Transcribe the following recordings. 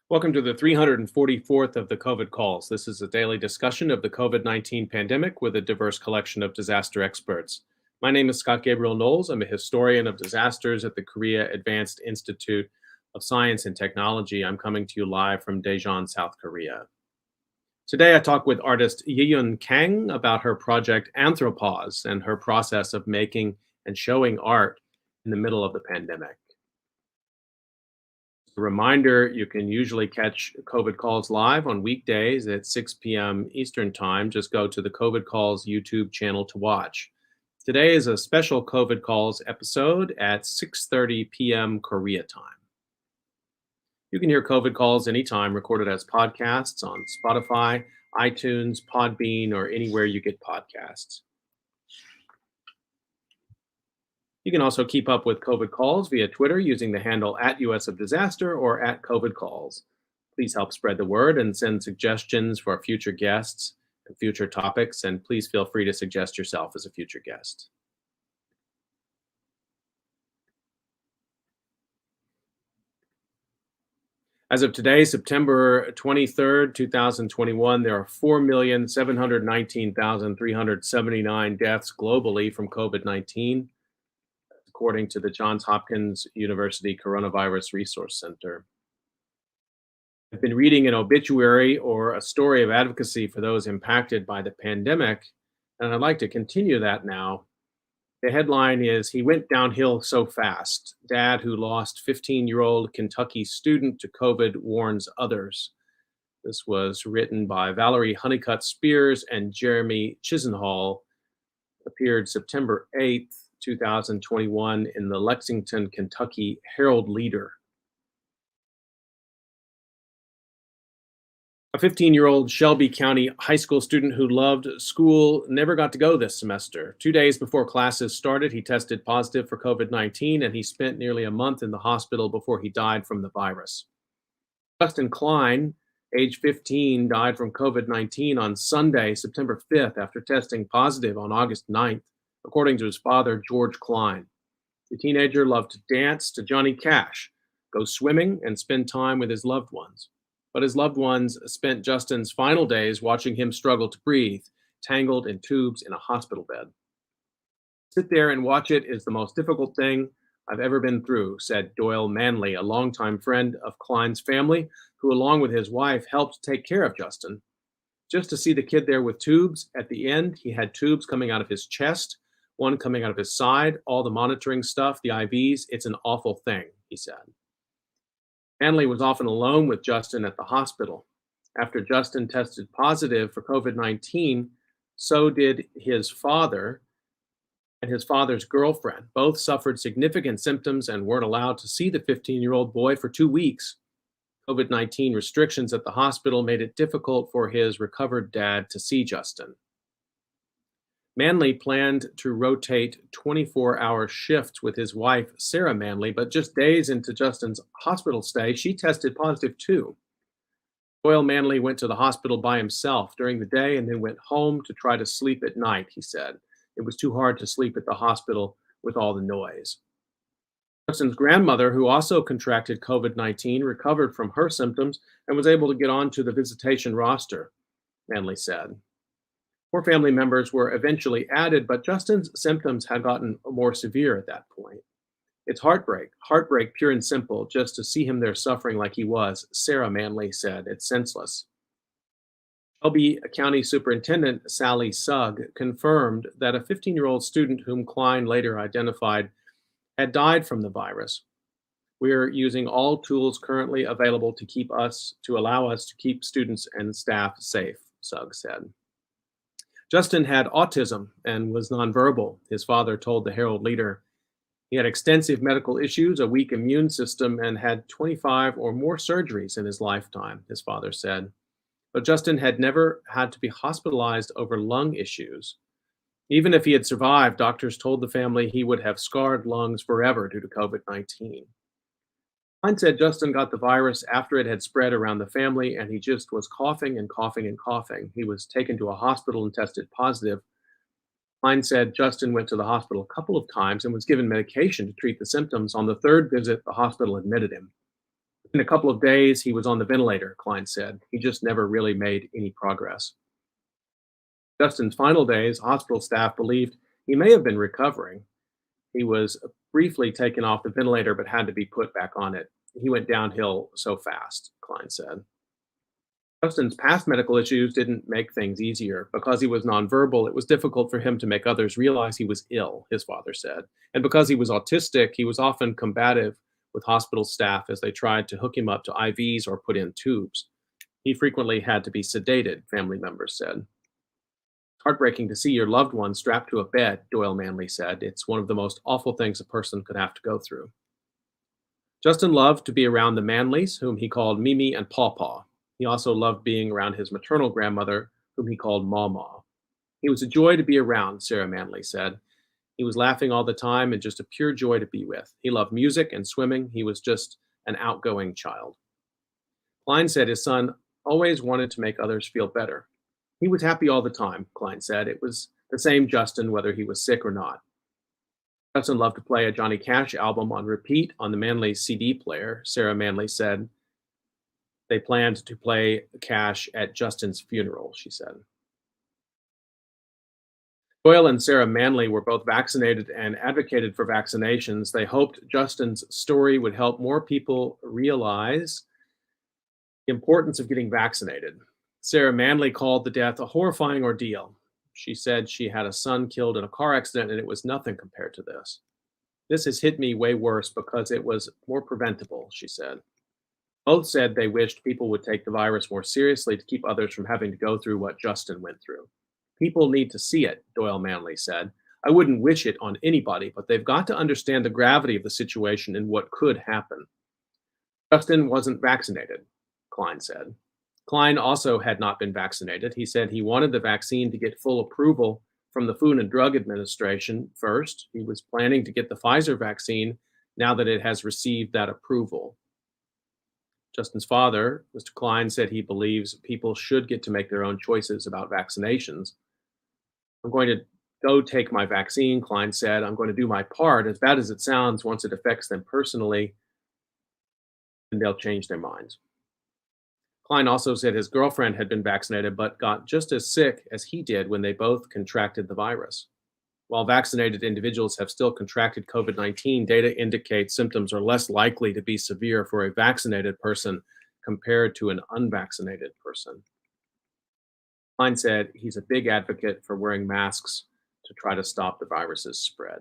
Welcome to the 344th of the COVID calls. This is a daily discussion of the COVID-19 pandemic with a diverse collection of disaster experts. My name is Scott Gabriel Knowles. I'm a historian of disasters at the Korea Advanced Institute of Science and Technology. I'm coming to you live from Daejeon, South Korea. Today, I talk with artist YIYUN Kang about her project Anthropauze and her process of making and showing art in the middle of the pandemic. A reminder, you can usually catch COVID Calls live on weekdays at 6 p.m. Eastern Time. Just go to the COVID Calls YouTube channel to watch. Today is a special COVID Calls episode at 6:30 p.m. Korea time. You can hear COVID Calls anytime, recorded as podcasts on Spotify, iTunes, Podbean, or anywhere you get podcasts. You can also keep up with COVID Calls via Twitter using the handle @US of Disaster or @COVID Calls. Please help spread the word and send suggestions for future guests and future topics, and please feel free to suggest yourself as a future guest. As of today, September 23rd, 2021, there are 4,719,379 deaths globally from COVID-19. According to the Johns Hopkins University Coronavirus Resource Center. I've been reading an obituary or a story of advocacy for those impacted by the pandemic, and I'd like to continue that now. The headline is, "He Went Downhill So Fast. Dad who lost 15-year-old Kentucky student to COVID warns others." This was written by Valerie Honeycutt Spears and Jeremy Chisenhall, appeared September 8th. 2021 in the Lexington, Kentucky Herald Leader. A 15-year-old Shelby County high school student who loved school never got to go this semester. 2 days before classes started, he tested positive for COVID-19, and he spent nearly a month in the hospital before he died from the virus. Justin Klein, age 15, died from COVID-19 on Sunday, September 5th, after testing positive on August 9th. According to his father, George Klein. The teenager loved to dance to Johnny Cash, go swimming, and spend time with his loved ones. But his loved ones spent Justin's final days watching him struggle to breathe, tangled in tubes in a hospital bed. "Sit there and watch it is the most difficult thing I've ever been through," said Doyle Manley, a longtime friend of Klein's family, who, along with his wife, helped take care of Justin. Just to see the kid there with tubes, at the end, he had tubes coming out of his chest, one coming out of his side, all the monitoring stuff, the IVs. It's an awful thing, he said. Manley was often alone with Justin at the hospital. After Justin tested positive for COVID-19, so did his father and his father's girlfriend. Both suffered significant symptoms and weren't allowed to see the 15-year-old boy for 2 weeks. COVID-19 restrictions at the hospital made it difficult for his recovered dad to see Justin. Manley planned to rotate 24-hour shifts with his wife, Sarah Manley, but just days into Justin's hospital stay, she tested positive too. Doyle Manley went to the hospital by himself during the day and then went home to try to sleep at night, he said. It was too hard to sleep at the hospital with all the noise. Justin's grandmother, who also contracted COVID-19, recovered from her symptoms and was able to get onto the visitation roster, Manley said. 4 family members were eventually added, but Justin's symptoms had gotten more severe at that point. "It's heartbreak pure and simple, just to see him there suffering like he was," Sarah Manley said. "It's senseless." Shelby County Superintendent Sally Sugg confirmed that a 15-year-old student whom Klein later identified had died from the virus. "We're using all tools currently available to allow us to keep students and staff safe," Sugg said. Justin had autism and was nonverbal, his father told the Herald Leader. He had extensive medical issues, a weak immune system, and had 25 or more surgeries in his lifetime, his father said. But Justin had never had to be hospitalized over lung issues. Even if he had survived, doctors told the family he would have scarred lungs forever due to COVID-19. Klein said Justin got the virus after it had spread around the family, and he just was coughing and coughing and coughing. He was taken to a hospital and tested positive. Klein said Justin went to the hospital a couple of times and was given medication to treat the symptoms. On the third visit, the hospital admitted him. In a couple of days, he was on the ventilator, Klein said. He just never really made any progress. Justin's final days, hospital staff believed he may have been recovering. He was briefly taken off the ventilator but had to be put back on it. He went downhill so fast, Klein said. Justin's past medical issues didn't make things easier. Because he was nonverbal, it was difficult for him to make others realize he was ill, his father said. And because he was autistic, he was often combative with hospital staff as they tried to hook him up to IVs or put in tubes. He frequently had to be sedated, family members said. Heartbreaking to see your loved one strapped to a bed, Doyle Manley said. It's one of the most awful things a person could have to go through. Justin loved to be around the Manleys, whom he called Mimi and Pawpaw. He also loved being around his maternal grandmother, whom he called Mawmaw. He was a joy to be around, Sarah Manley said. He was laughing all the time and just a pure joy to be with. He loved music and swimming. He was just an outgoing child. Klein said his son always wanted to make others feel better. He was happy all the time, Klein said. It was the same Justin, whether he was sick or not. Justin loved to play a Johnny Cash album on repeat on the Manley CD player. Sarah Manley said they planned to play Cash at Justin's funeral, she said. Doyle and Sarah Manley were both vaccinated and advocated for vaccinations. They hoped Justin's story would help more people realize the importance of getting vaccinated. Sarah Manley called the death a horrifying ordeal. She said she had a son killed in a car accident and it was nothing compared to this. This has hit me way worse because it was more preventable, she said. Both said they wished people would take the virus more seriously to keep others from having to go through what Justin went through. People need to see it, Doyle Manley said. I wouldn't wish it on anybody, but they've got to understand the gravity of the situation and what could happen. Justin wasn't vaccinated, Klein said. Klein also had not been vaccinated. He said he wanted the vaccine to get full approval from the Food and Drug Administration first. He was planning to get the Pfizer vaccine now that it has received that approval. Justin's father, Mr. Klein, said he believes people should get to make their own choices about vaccinations. I'm going to go take my vaccine, Klein said. I'm going to do my part. As bad as it sounds, once it affects them personally, then they'll change their minds. Klein also said his girlfriend had been vaccinated but got just as sick as he did when they both contracted the virus. While vaccinated individuals have still contracted COVID-19, data indicates symptoms are less likely to be severe for a vaccinated person compared to an unvaccinated person. Klein said he's a big advocate for wearing masks to try to stop the virus's spread.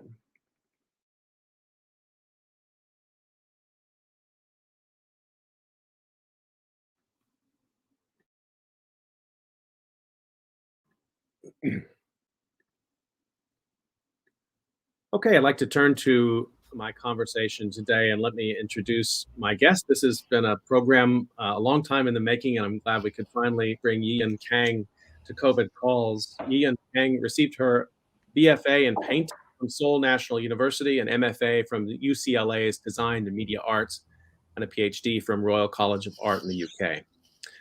Okay, I'd like to turn to my conversation today and let me introduce my guest. This has been a program a long time in the making, and I'm glad we could finally bring YIYUN Kang to COVID Calls. YIYUN Kang received her BFA in painting from Seoul National University, an MFA from UCLA's Design and Media Arts, and a PhD from Royal College of Art in the UK.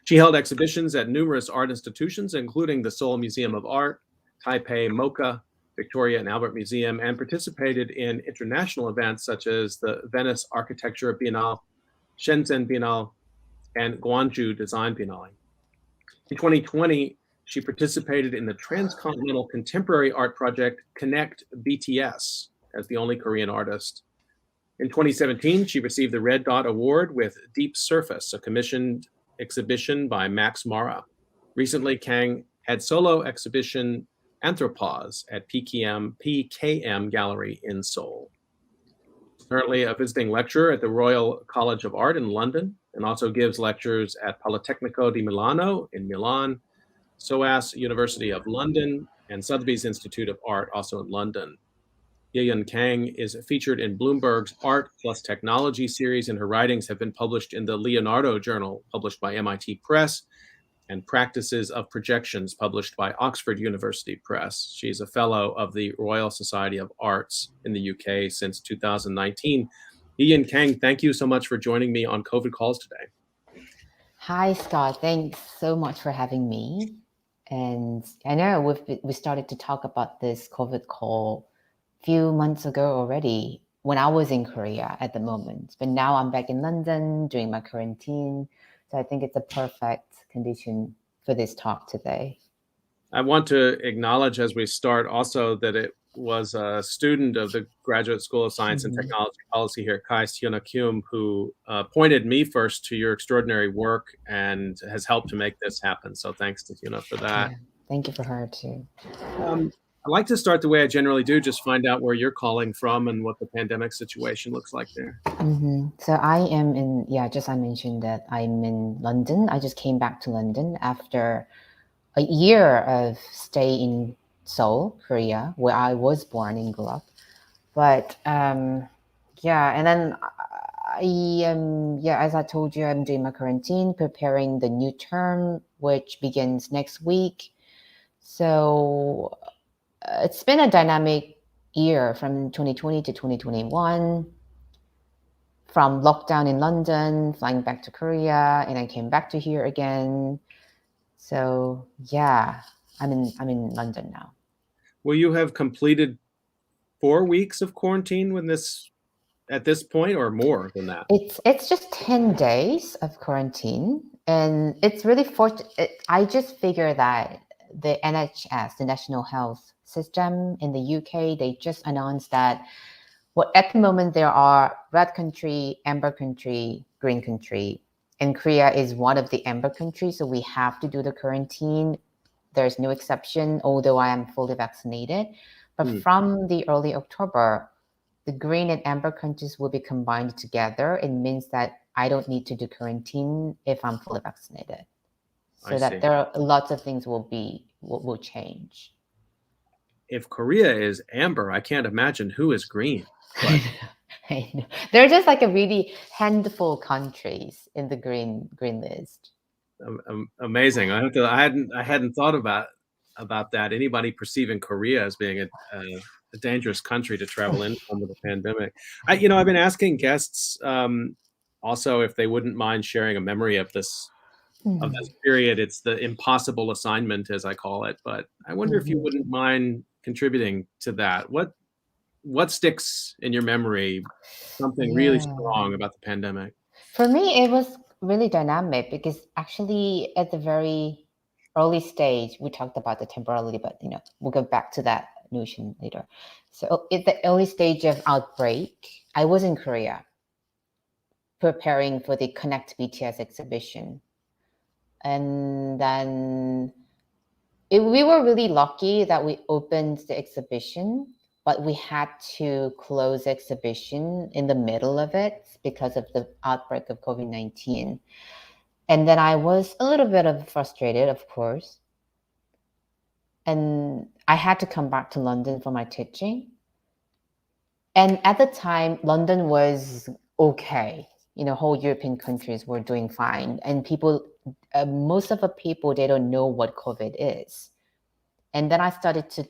She held exhibitions at numerous art institutions, including the Seoul Museum of Art, Taipei MoCA, Victoria and Albert Museum, and participated in international events such as the Venice Architecture Biennale, Shenzhen Biennale, and Gwangju Design Biennale. In 2020, she participated in the transcontinental contemporary art project Connect BTS as the only Korean artist. In 2017, she received the Red Dot Award with Deep Surface, a commissioned exhibition by Max Mara. Recently, Kang had solo exhibition Anthropauze at PKM Gallery in Seoul. Currently a visiting lecturer at the Royal College of Art in London, and also gives lectures at Politecnico di Milano in Milan, SOAS University of London, and Sotheby's Institute of Art, also in London. YIYUN Kang is featured in Bloomberg's Art Plus Technology series, and her writings have been published in the Leonardo Journal, published by MIT Press, and Practices of Projections, published by Oxford University Press. She's a fellow of the Royal Society of Arts in the UK since 2019. YIYUN Kang, thank you so much for joining me on COVID Calls today. Hi, Scott. Thanks so much for having me. And I know we started to talk about this COVID call a few months ago already, when I was in Korea at the moment. But now I'm back in London doing my quarantine. So I think it's a perfect condition for this talk today. I want to acknowledge as we start also that it was a student of the Graduate School of Science and Technology Policy here at KAIST, who pointed me first to your extraordinary work and has helped to make this happen. So thanks to Hyuna for that. Yeah, thank you for her too. I'd like to start the way I generally do, just find out where you're calling from and what the pandemic situation looks like there. So I am in, just I mentioned that I'm in London. I just came back to London after a year of stay in Seoul, Korea, where I was born and grew up. But and then I am, as I told you, I'm doing my quarantine, preparing the new term, which begins next week. So it's been a dynamic year from 2020 to 2021, from lockdown in London, flying back to Korea, and I came back to here again. So yeah, I'm in London now. Will you have completed 4 weeks of quarantine at this point, or more than that? It's just 10 days of quarantine, and it's really fortunate. I just figured that the NHS, the National Health System in the UK, they just announced that at the moment there are red country, amber country, green country, and Korea is one of the amber countries, so we have to do the quarantine. There's no exception, although I am fully vaccinated. But from the early October, the green and amber countries will be combined together. It means that I don't need to do quarantine if I'm fully vaccinated. So that there are lots of things will change. If Korea is amber, I can't imagine who is green. But I know. There are just like a really handful countries in the green list. Amazing. I hadn't thought about that. Anybody perceiving Korea as being a dangerous country to travel in from with the pandemic. I've been asking guests also if they wouldn't mind sharing a memory of this period. It's the impossible assignment, as I call it. But I wonder if you wouldn't mind contributing to that. What sticks in your memory? Something really strong about the pandemic. For me, it was really dynamic because actually at the very early stage, we talked about the temporality, but we'll go back to that notion later. So at the early stage of outbreak, I was in Korea preparing for the Connect BTS exhibition. And then we were really lucky that we opened the exhibition, but we had to close the exhibition in the middle of it because of the outbreak of COVID-19. And then I was a little bit frustrated, of course. And I had to come back to London for my teaching. And at the time, London was okay. Whole European countries were doing fine. And people, most of the people, they don't know what COVID is. And then I started to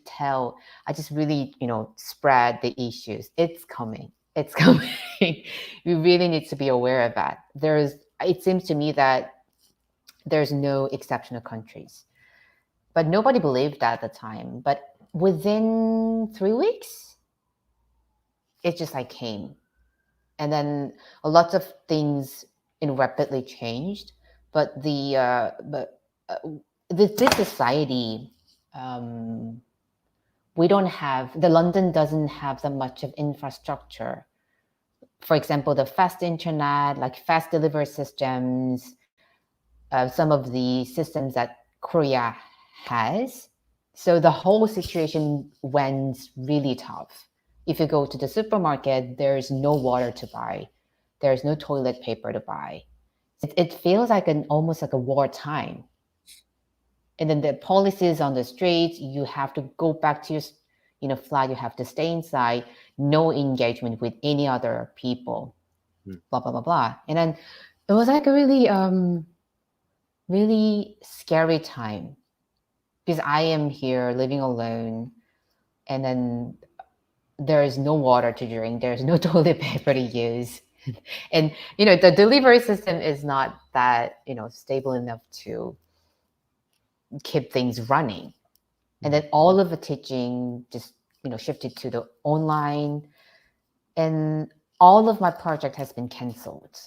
I just really, spread the issues. It's coming. It's coming. We really need to be aware of that. It seems to me that there's no exceptional countries. But nobody believed that at the time. But within 3 weeks, it just came. And then a lot of things rapidly changed. But this society, London doesn't have that much of infrastructure. For example, the fast internet, like fast delivery systems, some of the systems that Korea has. So the whole situation went really tough. If you go to the supermarket, there's no water to buy. There's no toilet paper to buy. It feels like almost like a wartime. And then the policies on the streets, you have to go back to your flat, you have to stay inside, no engagement with any other people, blah, blah, blah, blah. And then it was like a really, really scary time because I am here living alone, and then there is no water to drink, there's no toilet paper to use. And, the delivery system is not that, stable enough to keep things running. And then all of the teaching just, shifted to the online. and all of my project has been canceled.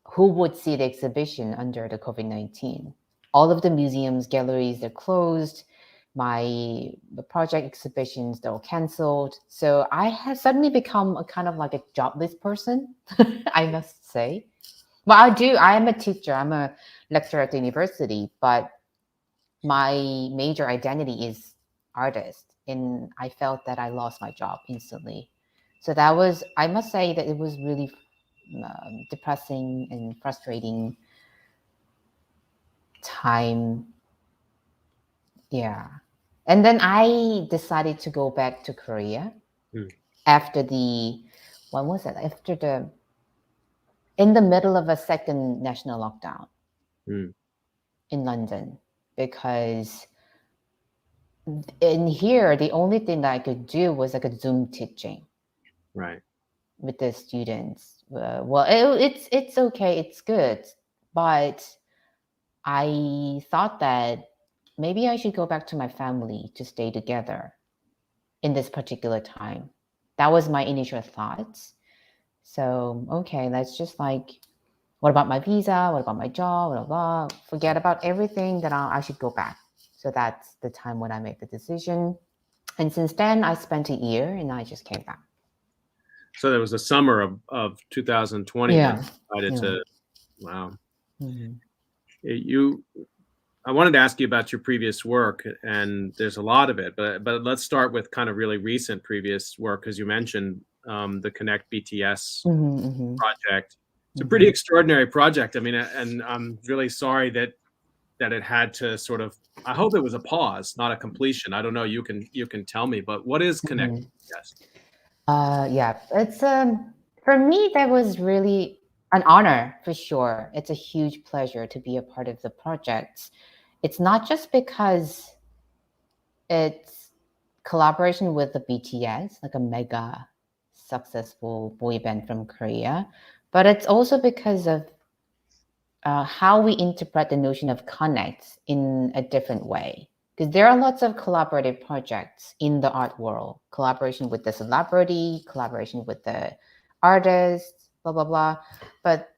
Who would see the exhibition under the COVID-19? All of the museums, galleries, they're closed. The project exhibitions, they're all canceled. So I have suddenly become a kind of like a jobless person, I must say. But I am a teacher, I'm a lecturer at the university, but my major identity is artist. And I felt that I lost my job instantly. So I must say that it was really depressing and frustrating time. Yeah. And then I decided to go back to Korea after when was it? In the middle of a second national lockdown in London, because in here, the only thing that I could do was like a Zoom teaching. Right. With the students. It's okay, it's good, but I thought that maybe I should go back to my family to stay together in this particular time. That was my initial thoughts. So, okay, let's just like, what about my visa? What about my job? Blah, blah, blah. Forget about everything, that I should go back. So that's the time when I made the decision. And since then, I spent a year and I just came back. So there was the summer of 2020 Yeah. that decided to, wow. Mm-hmm. I wanted to ask you about your previous work, and there's a lot of it, but let's start with kind of really recent previous work, because you mentioned the Connect BTS project. It's a pretty extraordinary project. I mean, and I'm really sorry that it had to sort of, I hope it was a pause, not a completion. I don't know. You can tell me, but what is Connect BTS? Yeah, it's for me, that was really an honor for sure. It's a huge pleasure to be a part of the project. It's not just because it's collaboration with the BTS, like a mega successful boy band from Korea, but it's also because of how we interpret the notion of connect in a different way. Because there are lots of collaborative projects in the art world, collaboration with the celebrity, collaboration with the artist, blah, blah, blah. But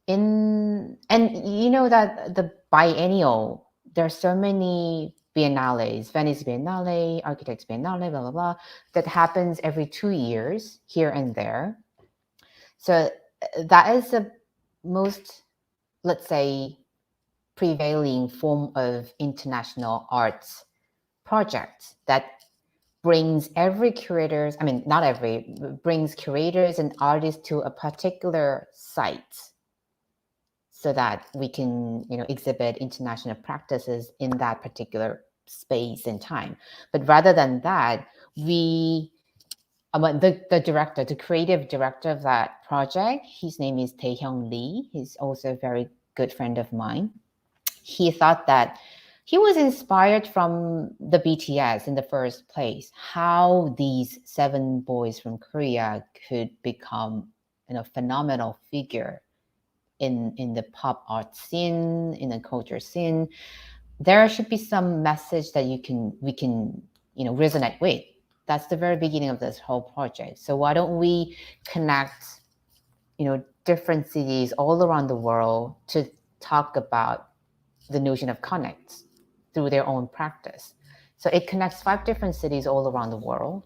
and you know that the biennial, there are so many biennales, Venice Biennale, Architects Biennale, blah, blah, blah, that happens every 2 years here and there. So that is the most, let's say, prevailing form of international arts project that brings brings curators and artists to a particular site so that we can, exhibit international practices in that particular space and time. But rather than that, the creative director of that project, his name is Taehyung Lee. He's also a very good friend of mine. He thought that he was inspired from the BTS in the first place, how these 7 boys from Korea could become, phenomenal figure in the pop art scene, in the culture scene. There should be some message that we can resonate with. That's the very beginning of this whole project. So why don't we connect different cities all around the world to talk about the notion of connect through their own practice. So it connects 5 different cities all around the world: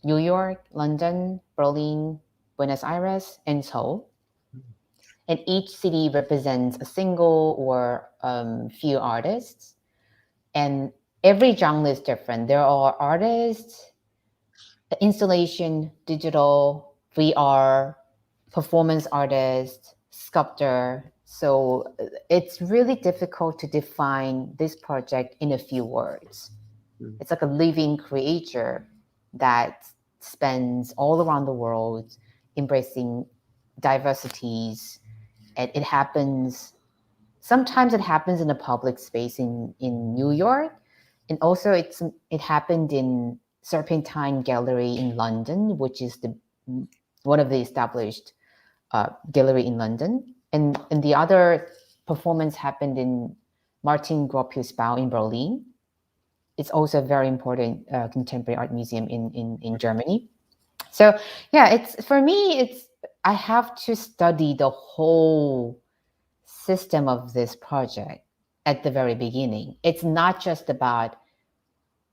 New York, London, Berlin, Buenos Aires, and Seoul. And each city represents a single or few artists. And every genre is different. There are artists, installation, digital, VR, performance artist, sculptor. So it's really difficult to define this project in a few words. It's like a living creature that spans all around the world, embracing diversities. And sometimes it happens in a public space in New York. And also it happened in Serpentine Gallery in London, which is one of the established gallery in London. And the other performance happened in Martin Gropius Bau in Berlin. It's also a very important contemporary art museum in Germany. So yeah, it's for me, I have to study the whole system of this project at the very beginning. It's not just about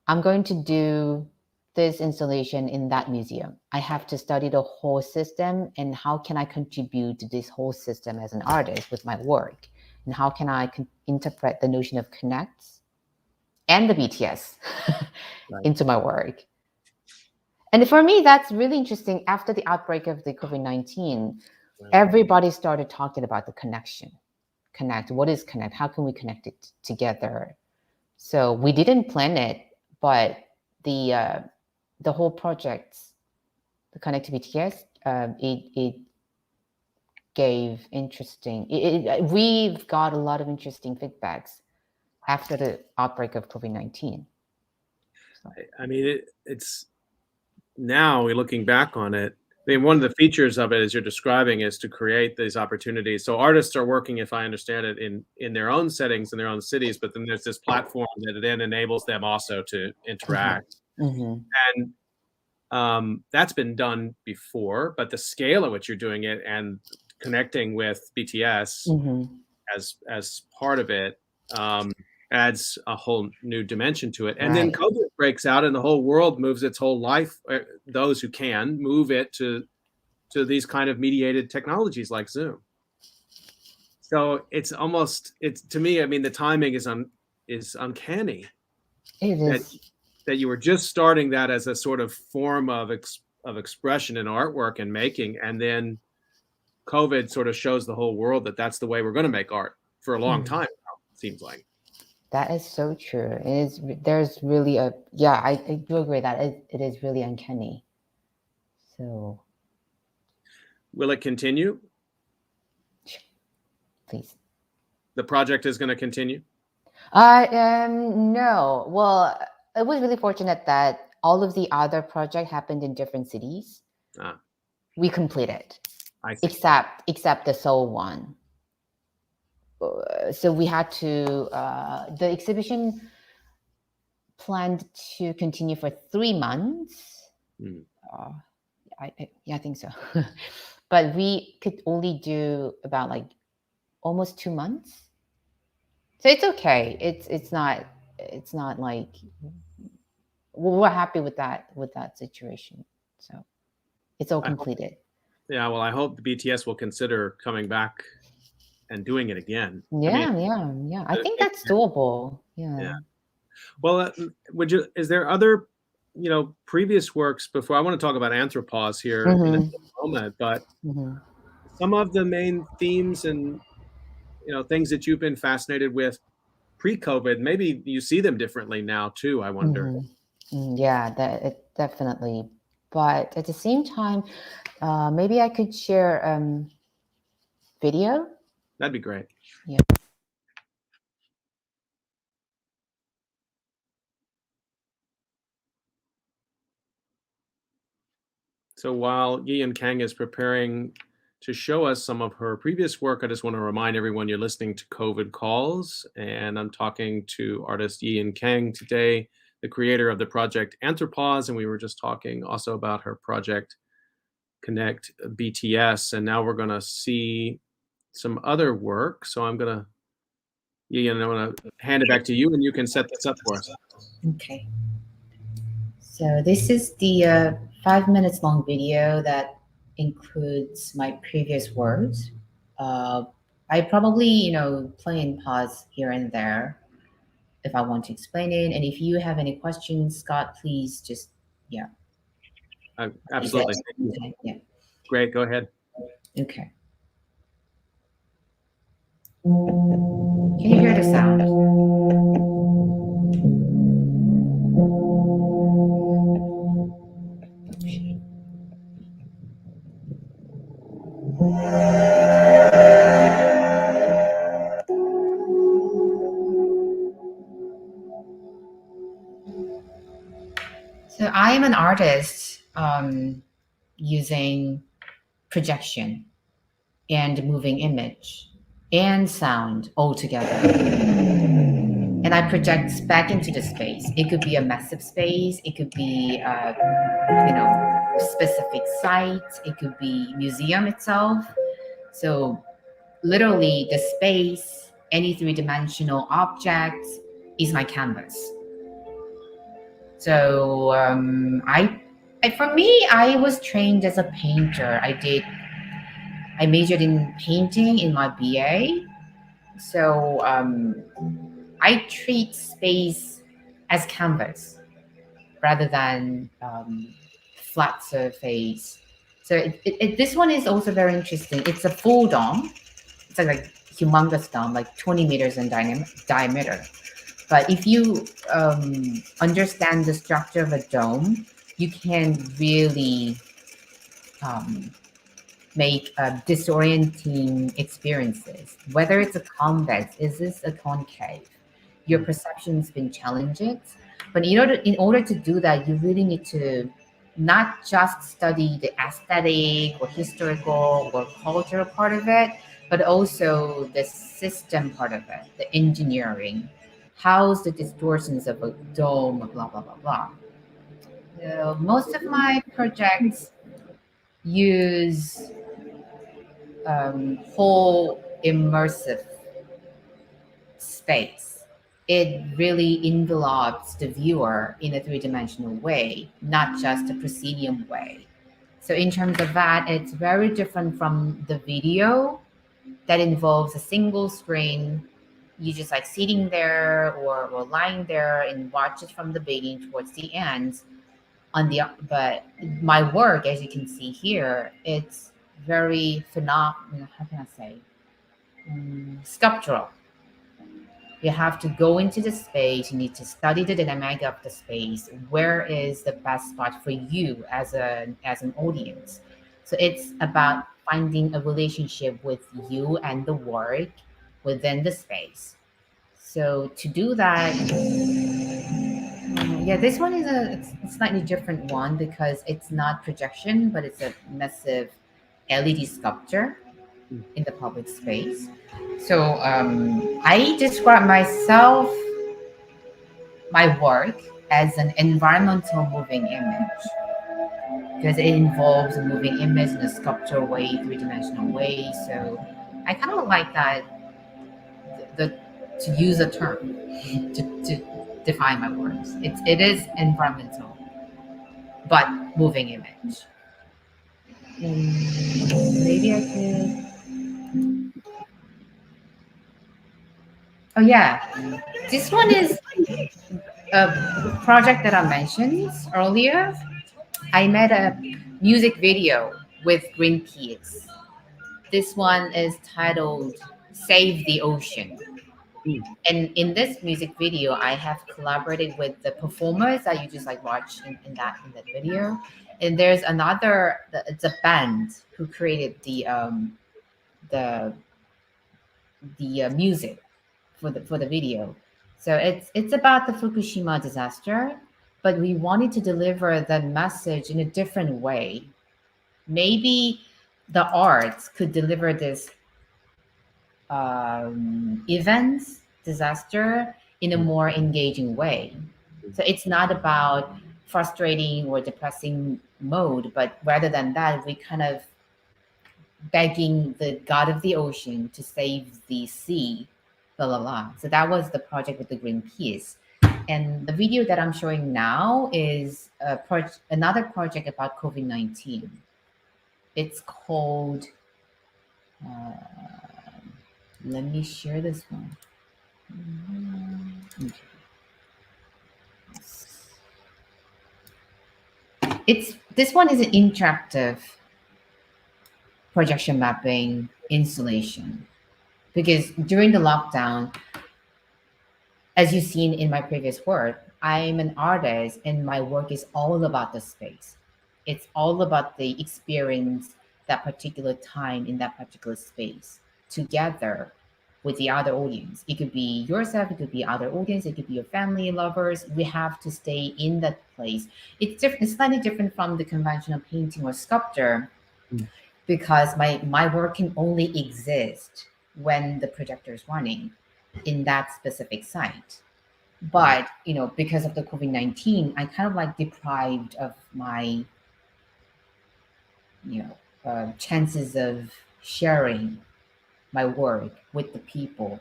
I'm going to do this installation in that museum. I have to study the whole system and how can I contribute to this whole system as an artist with my work, and how can I interpret the notion of connects and the BTS Right. into my work. And for me, that's really interesting. After the outbreak of the COVID-19, everybody started talking about the connection. Connect. What is connect? How can we connect it together? So we didn't plan it, but the whole project, the Connect to BTS, it gave interesting. We've got a lot of interesting feedbacks after the outbreak of COVID-19. So. I mean, it's now we're looking back on it. I mean, one of the features of it, as you're describing, is to create these opportunities. So artists are working, if I understand it, in their own settings, in their own cities, but then there's this platform that then enables them also to interact. Mm-hmm. And that's been done before, but the scale at which you're doing it and connecting with BTS Mm-hmm. as part of it adds a whole new dimension to it. And Right. then COVID breaks out and the whole world moves its whole life, those who can move it to these kind of mediated technologies like Zoom. So it's to me, I mean, the timing is uncanny. It is. That you were just starting that as a sort of form of expression in artwork and making, and then COVID sort of shows the whole world that that's the way we're going to make art for a long time now, it seems like. That is so true. There's really I do agree that it is really uncanny. So. Will it continue? Please. The project is going to continue? No. Well, it was really fortunate that all of the other project happened in different cities. We completed, except the Seoul one. So we had to, the exhibition planned to continue for 3 months. I think so. But we could only do about like almost 2 months. So it's okay. It's not like we're happy with that situation. So it's all completed. Well, I hope the BTS will consider coming back and doing it again. Yeah. I think that's doable. Yeah. Well, is there other, previous works before? I want to talk about Anthropauze here in a moment, but some of the main themes and, things that you've been fascinated with pre-COVID, maybe you see them differently now too, I wonder. Yeah, definitely. But at the same time, maybe I could share video. That'd be great. Yeah. So while YIYUN Kang is preparing to show us some of her previous work, I just want to remind everyone you're listening to COVID Calls, and I'm talking to artist YIYUN Kang today, the creator of the project Anthropauze, and we were just talking also about her project Connect BTS, and now we're going to see some other work. So I'm going to, YIYUN, I want to hand it back to you, and you can set this up for us. Okay. So this is the 5 minutes long video that includes my previous words. I probably, play and pause here and there if I want to explain it. And if you have any questions, Scott, please just, Absolutely. Okay. Yeah. Great. Go ahead. Okay. Can you hear the sound? So I am an artist using projection and moving image and sound all together. And I project back into the space. It could be a massive space. It could be, specific site, it could be museum itself. So literally the space, any three-dimensional object is my canvas. So for me, I was trained as a painter. I majored in painting in my BA. So I treat space as canvas rather than flat surface. So this one is also very interesting. It's a full dome. It's like humongous dome, like 20 meters in diameter. But if you understand the structure of a dome, you can really make disorienting experiences. Whether it's a convex, is this a concave? Your perception's been challenged. But in order to do that, you really need to not just study the aesthetic or historical or cultural part of it, but also the system part of it, the engineering. How's the distortions of a dome, blah, blah, blah, blah. Most of my projects use whole immersive space. It really envelopes the viewer in a three-dimensional way, not just a proscenium way. So in terms of that, it's very different from the video that involves a single screen. You just like sitting there or lying there and watch it from the beginning towards the end. But my work, as you can see here, it's very phenomenal. How can I say? Sculptural. You have to go into the space. You need to study the dynamic of the space. Where is the best spot for you as an audience? So it's about finding a relationship with you and the work within the space. So to do that, yeah, this one is a slightly different one because it's not projection, but it's a massive LED sculpture in the public space. So I describe my work, as an environmental moving image because it involves a moving image in a sculptural way, three-dimensional way. So I kind of like that to use a term to define my works. It is environmental, but moving image. Maybe I could. Oh yeah, this one is a project that I mentioned earlier. I made a music video with Greenpeace. This one is titled "Save the Ocean." And in this music video, I have collaborated with the performers that you just like watch in that video. And there's it's a band who created the music for the video. So it's about the Fukushima disaster, but we wanted to deliver the message in a different way. Maybe the arts could deliver this events, disaster in a more engaging way. So it's not about frustrating or depressing mode, but rather than that, we kind of begging the god of the ocean to save the sea, blah, blah, blah. So that was the project with the Greenpeace. And the video that I'm showing now is another project about COVID-19. It's called, let me share this one. This one is an interactive projection mapping installation, because during the lockdown, as you've seen in my previous work, I'm an artist and my work is all about the space. It's all about the experience that particular time in that particular space together with the other audience. It could be yourself, it could be other audience, it could be your family, lovers. We have to stay in that place. It's different, it's slightly different from the conventional painting or sculpture, because my work can only exist when the projector is running in that specific site. But because of the COVID-19, I kind of like deprived of my chances of sharing my work with the people.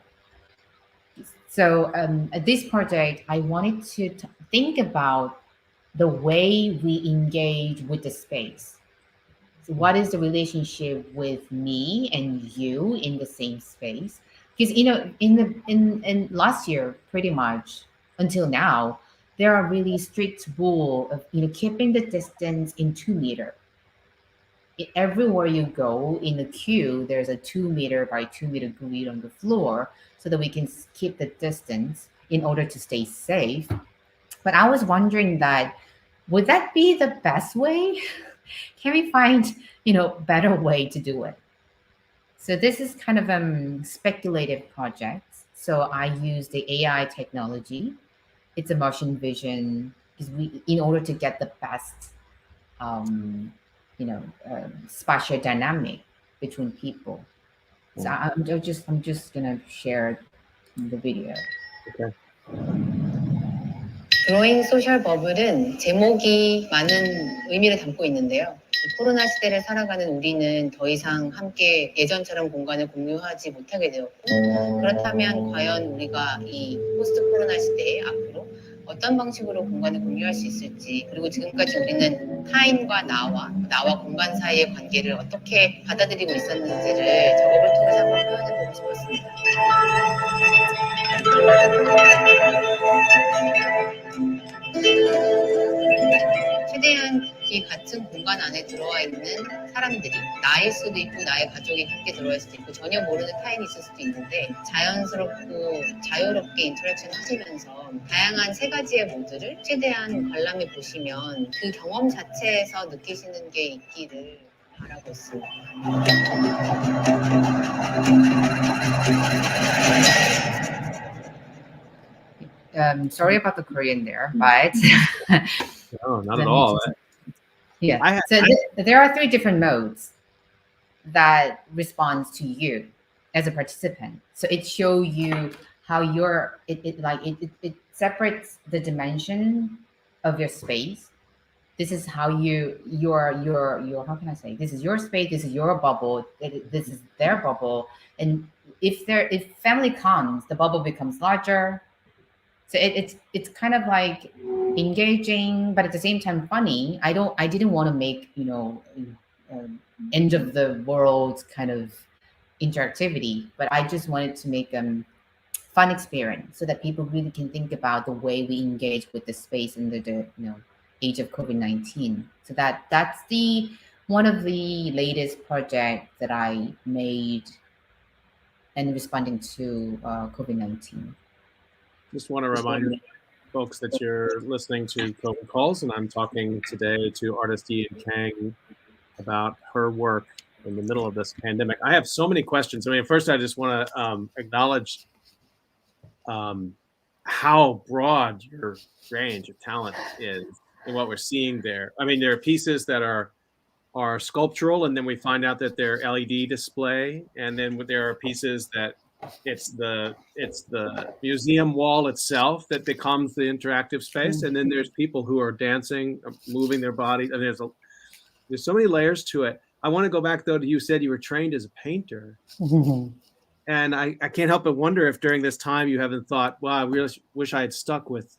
So at this project, I wanted to think about the way we engage with the space. So what is the relationship with me and you in the same space? Because in last year, pretty much until now, there are really strict rule of keeping the distance in 2 meter. Everywhere you go in the queue, there's a 2 meter by 2 meter grid on the floor so that we can keep the distance in order to stay safe. But I was wondering that would that be the best way? Can we find better way to do it? So this is kind of speculative project. So I use the AI technology. It's a machine vision because we in order to get the best spatial dynamic between people. So I'm just gonna share the video. Okay. Growing Social Bubble은 제목이 많은 의미를 담고 있는데요. 코로나 시대를 살아가는 우리는 더 이상 함께 예전처럼 공간을 공유하지 못하게 되었고, 그렇다면 과연 우리가 이 포스트 코로나 시대에 앞으로 어떤 방식으로 공간을 공유할 수 있을지, 그리고 지금까지 우리는 타인과 나와 공간 사이의 관계를 어떻게 받아들이고 있었는지를 작업을 통해서 한번 표현해보고 싶었습니다. 최대한 이 같은 공간 안에 들어와 있는 사람들이 나일 수도 있고 나의 가족이 함께 들어와 있을 수도 있고 전혀 모르는 타인이 있을 수도 있는데 자연스럽고 자유롭게 인터랙션 하시면서 다양한 세 가지의 모드를 최대한 관람해 보시면 그 경험 자체에서 느끼시는 게 있기를 바라고 있습니다. Sorry about the Korean there, but No, not at all. Yeah. There are 3 different modes that responds to you as a participant. So it shows you how it separates the dimension of your space. This is how your how can I say? This is your space. This is your bubble. This is their bubble. And if family comes, the bubble becomes larger. So it's kind of like engaging, but at the same time funny. I didn't want to make end of the world kind of interactivity, but I just wanted to make fun experience so that people really can think about the way we engage with the space in the age of COVID-19. So that's one of the latest projects that I made and responding to COVID-19. Just want to remind folks that you're listening to COVID Calls, and I'm talking today to artist YIYUN Kang about her work in the middle of this pandemic. I have so many questions. I mean, first, I just want to acknowledge how broad your range of talent is and what we're seeing there. I mean, there are pieces that are sculptural, and then we find out that they're LED display, and then there are pieces that it's the museum wall itself that becomes the interactive space, and then there's people who are dancing, moving their body, and there's so many layers to it. I want to go back though to you said you were trained as a painter, and I can't help but wonder if during this time you haven't thought, wow, I really wish I had stuck with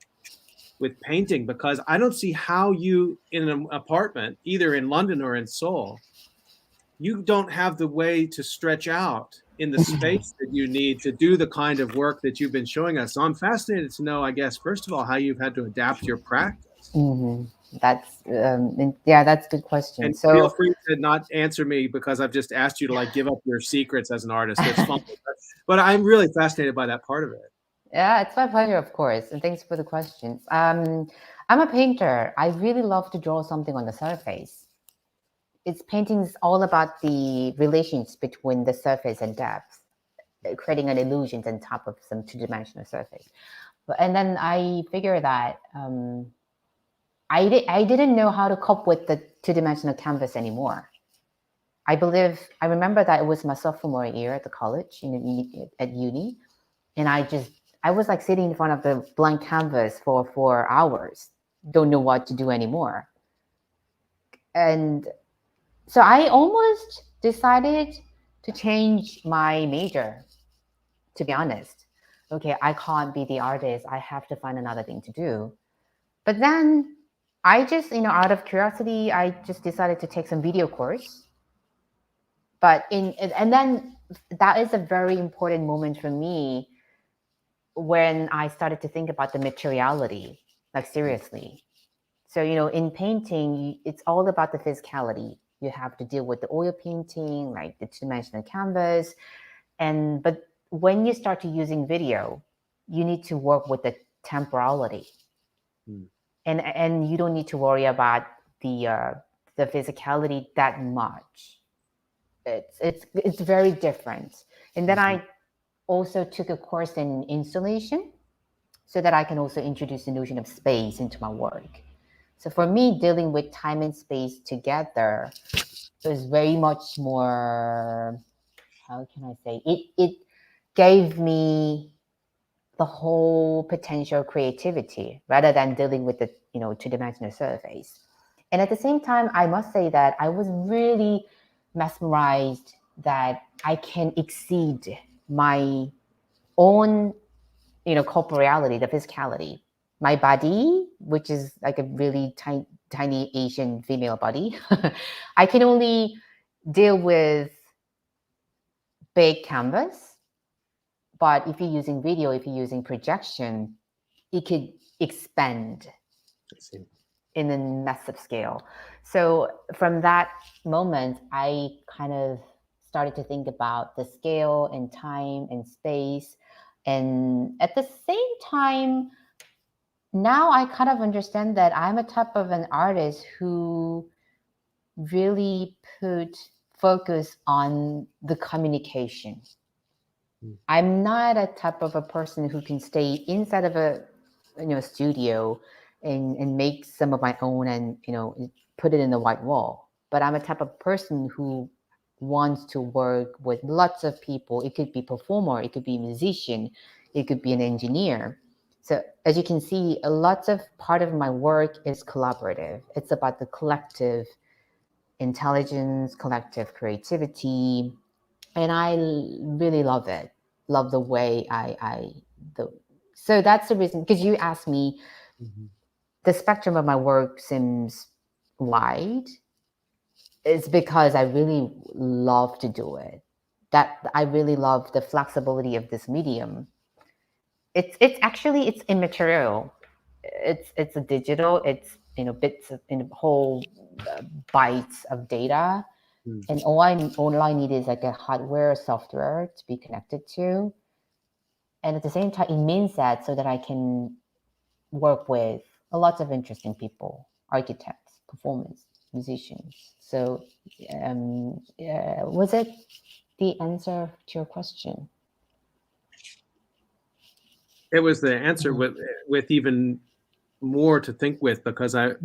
painting, because I don't see how you in an apartment either in London or in Seoul, you don't have the way to stretch out in the space that you need to do the kind of work that you've been showing us. So I'm fascinated to know, I guess, first of all, how you've had to adapt your practice. That's that's a good question. And so feel free to not answer me because I've just asked you to give up your secrets as an artist. It's fun, but I'm really fascinated by that part of it. Yeah, it's my pleasure, of course, and thanks for the questions. I'm a painter. I really love to draw something on the surface. Painting is all about the relations between the surface and depth, creating an illusion on top of some two-dimensional surface. And then I figured that I didn't know how to cope with the two-dimensional canvas anymore. I remember that it was my sophomore year at the college at uni, and I was like sitting in front of the blank canvas for 4 hours, don't know what to do anymore. And So I almost decided to change my major, to be honest. Okay, I can't be the artist. I have to find another thing to do. But then I just, out of curiosity, I just decided to take some video course. But and then that is a very important moment for me when I started to think about the materiality, like seriously. So, in painting, it's all about the physicality. You have to deal with the oil painting, like the two-dimensional canvas. But when you start to using video, you need to work with the temporality. Mm. And you don't need to worry about the physicality that much. It's very different. And then I also took a course in installation so that I can also introduce the notion of space into my work. So for me, dealing with time and space together was very much more, how can I say, it gave me the whole potential creativity rather than dealing with the two-dimensional surface. And at the same time, I must say that I was really mesmerized that I can exceed my own corporeality, the physicality. My body, which is like a really tiny Asian female body, I can only deal with big canvas. But if you're using video, if you're using projection, it could expand in a massive scale. So from that moment, I kind of started to think about the scale and time and space. And at the same time, now I kind of understand that I'm a type of an artist who really put focus on the communication. I'm not a type of a person who can stay inside of a studio and make some of my own and put it in the white wall. But I'm a type of person who wants to work with lots of people. It could be performer, it could be musician, it could be an engineer. So as you can see, a lot of part of my work is collaborative. It's about the collective intelligence, collective creativity, and I really love it. Love the way so that's the reason, because you asked me, the spectrum of my work seems wide. It's because I really love to do it. That I really love the flexibility of this medium. It's actually it's immaterial. It's a digital. It's bits of whole bytes of data. And all I need is like a hardware or software to be connected to. And at the same time, it means that so that I can work with a lot of interesting people, architects, performers, musicians. So was it the answer to your question? It was the answer with even more to think with, because the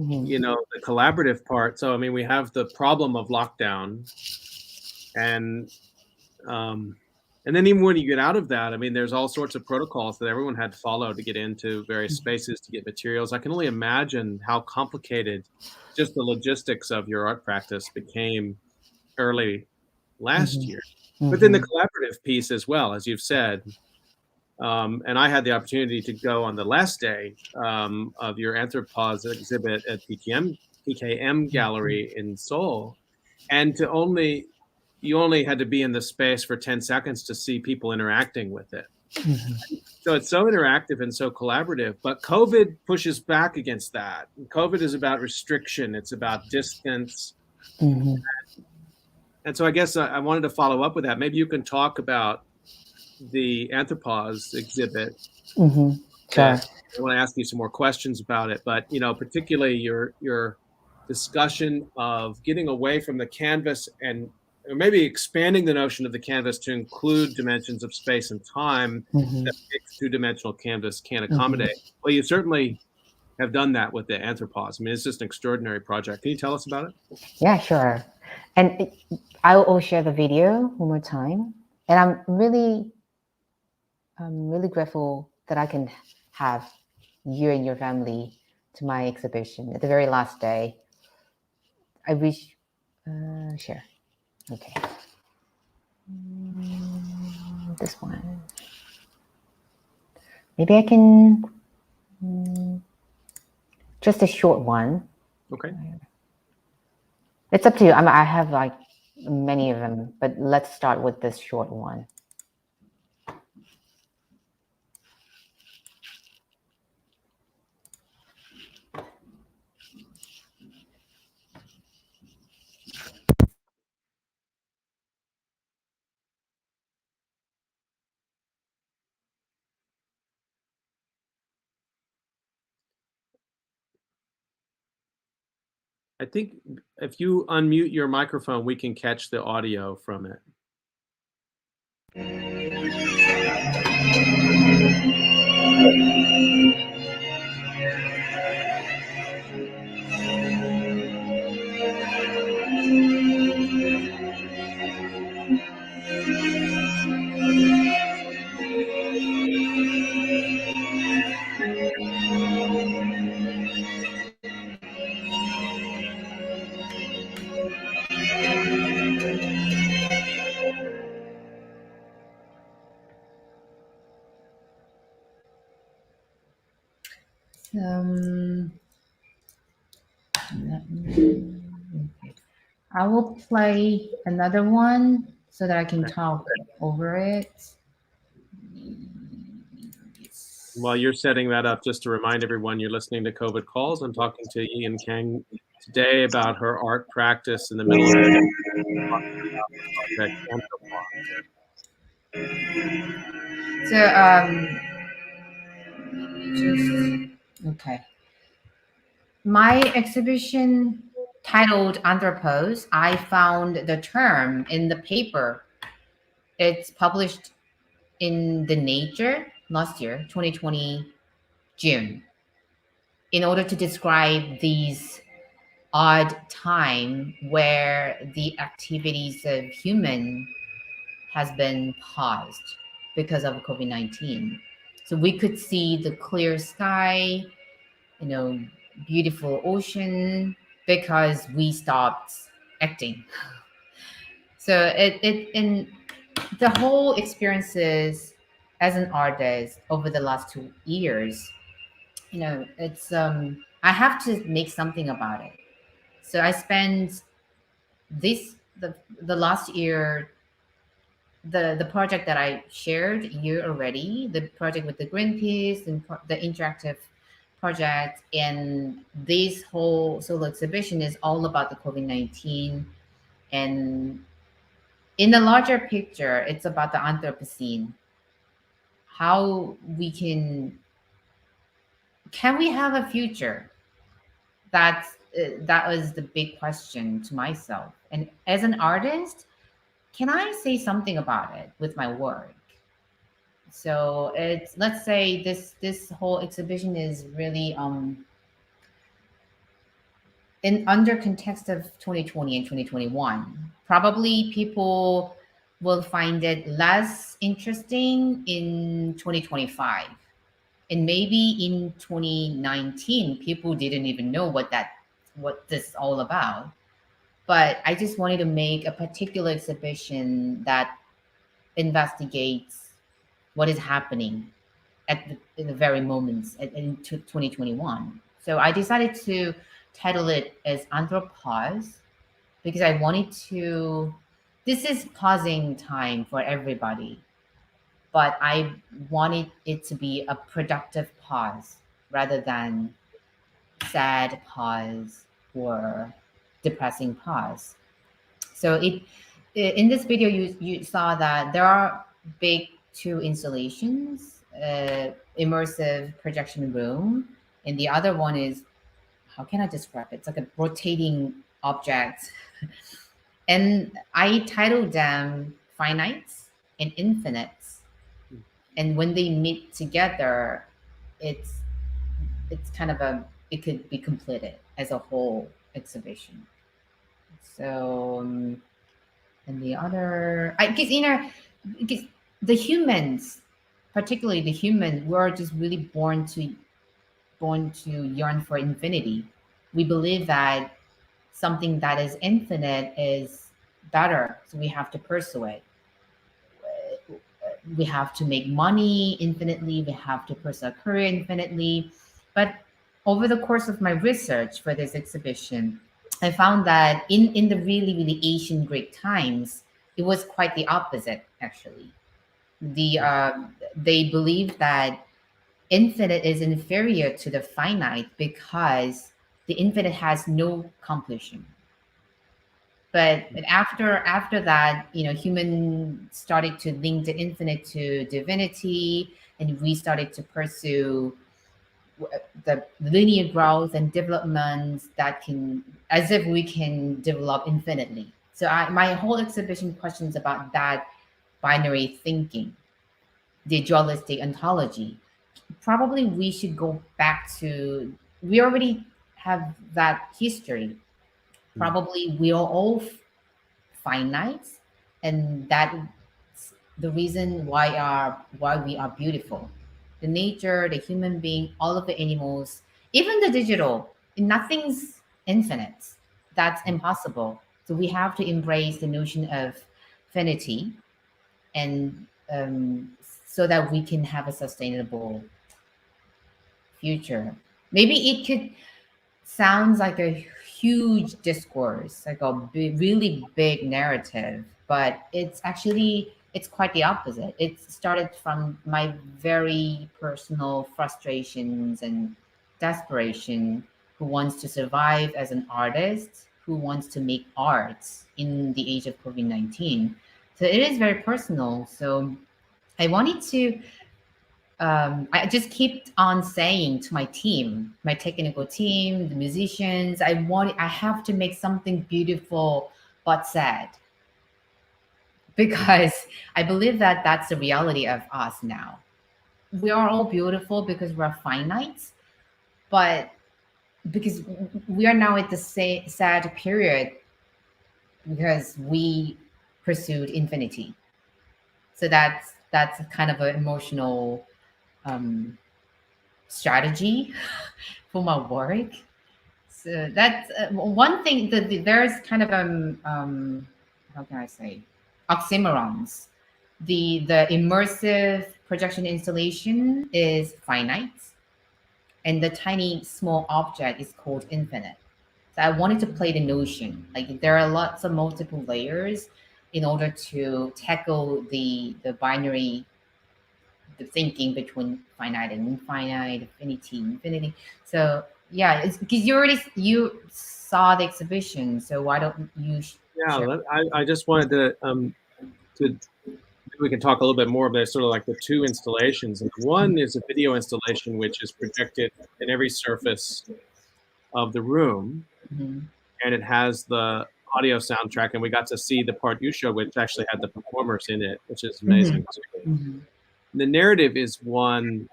collaborative part. So, I mean, we have the problem of lockdown, and then even when you get out of that, I mean, there's all sorts of protocols that everyone had to follow to get into various spaces to get materials. I can only imagine how complicated just the logistics of your art practice became early last year. But then the collaborative piece as well, as you've said. And I had the opportunity to go on the last day of your Anthropauze exhibit at PKM Gallery in Seoul, and you only had to be in the space for 10 seconds to see people interacting with it. So it's so interactive and so collaborative, but COVID pushes back against that. COVID is about restriction. It's about distance. And so I guess I wanted to follow up with that. Maybe you can talk about the Anthropauze exhibit. Sure. I want to ask you some more questions about it, but particularly your discussion of getting away from the canvas and or maybe expanding the notion of the canvas to include dimensions of space and time that fixed two-dimensional canvas can't accommodate. Well, you certainly have done that with the Anthropauze. I mean, it's just an extraordinary project. Can you tell us about it? Yeah, sure. And I will share the video one more time. And I'm really grateful that I can have you and your family to my exhibition at the very last day. I wish Share. Okay. This one. Maybe I can just a short one. Okay. It's up to you. I have like many of them, but let's start with this short one. I think if you unmute your microphone, we can catch the audio from it. I will play another one so that I can Okay. talk over it. While you're setting that up, just to remind everyone, you're listening to COVID Calls. I'm talking to YIYUN Kang today about her art practice in the middle of project Anthropause. So okay. My exhibition titled Anthropause, I found the term in the paper. It's published in the Nature last year, 2020 June, in order to describe these odd time where the activities of human has been paused because of COVID-19. So we could see the clear sky, beautiful ocean because we stopped acting. So in the whole experiences as an artist over the last 2 years, it's I have to make something about it. So I spent the last year, the project that I shared here already, the project with the Greenpeace and the interactive project, and this whole solo exhibition is all about the COVID-19. And in the larger picture, it's about the Anthropocene. How we can we have a future? That was the big question to myself. And as an artist, can I say something about it with my work? So it's, let's say this whole exhibition is really in under context of 2020 and 2021. Probably people will find it less interesting in 2025. And maybe in 2019, people didn't even know what this all about. But I just wanted to make a particular exhibition that investigates what is happening in the very moments in 2021. So I decided to title it as Anthropause because I wanted to. This is pausing time for everybody, but I wanted it to be a productive pause rather than sad pause or depressing pause. So in this video, you saw that there are big two installations, immersive projection room, and the other one is, how can I describe it? It's like a rotating object. And I titled them finites and infinites. And when they meet together, it's kind of it could be completed as a whole exhibition. So and the other, I guess, because the humans, particularly the human, we're just really born to yearn for infinity. We believe that something that is infinite is better. So we have to pursue it. We have to make money infinitely. We have to pursue a career infinitely. But over the course of my research for this exhibition, I found that in the really, really ancient Greek times, it was quite the opposite, actually. They believed that infinite is inferior to the finite because the infinite has no completion. But after that, human started to link the infinite to divinity, and we started to pursue the linear growth and development that can, as if we can develop infinitely. So my whole exhibition questions about that binary thinking, the dualistic ontology. Probably we should go back to, we already have that history. Probably we are all finite, and that's the reason why we are beautiful. The nature, the human being, all of the animals, even the digital, nothing's infinite. That's impossible. So we have to embrace the notion of finity, and so that we can have a sustainable future. Maybe it could sounds like a huge discourse, like a really big narrative, but it's quite the opposite. It started from my very personal frustrations and desperation, who wants to survive as an artist, who wants to make art in the age of COVID-19. So it is very personal. So I wanted to I just kept on saying to my team, my technical team, the musicians, I have to make something beautiful but sad, because I believe that that's the reality of us now. We are all beautiful because we're finite, but because we are now at the sad period because we pursued infinity. So that's kind of an emotional um, strategy for my work. So that's one thing. There's kind of how can I say, oxymorons. The immersive projection installation is finite, and the tiny small object is called infinite. So I wanted to play the notion, like there are lots of multiple layers in order to tackle the binary, the thinking between finite and infinite, infinity. So yeah, it's because you saw the exhibition. So why don't you share? Yeah, I just wanted to we can talk a little bit more about sort of like the two installations. And one is a video installation, which is projected in every surface of the room, Mhm. and it has the audio soundtrack. And we got to see the part you showed, which actually had the performers in it, which is amazing too. Mhm. The narrative is one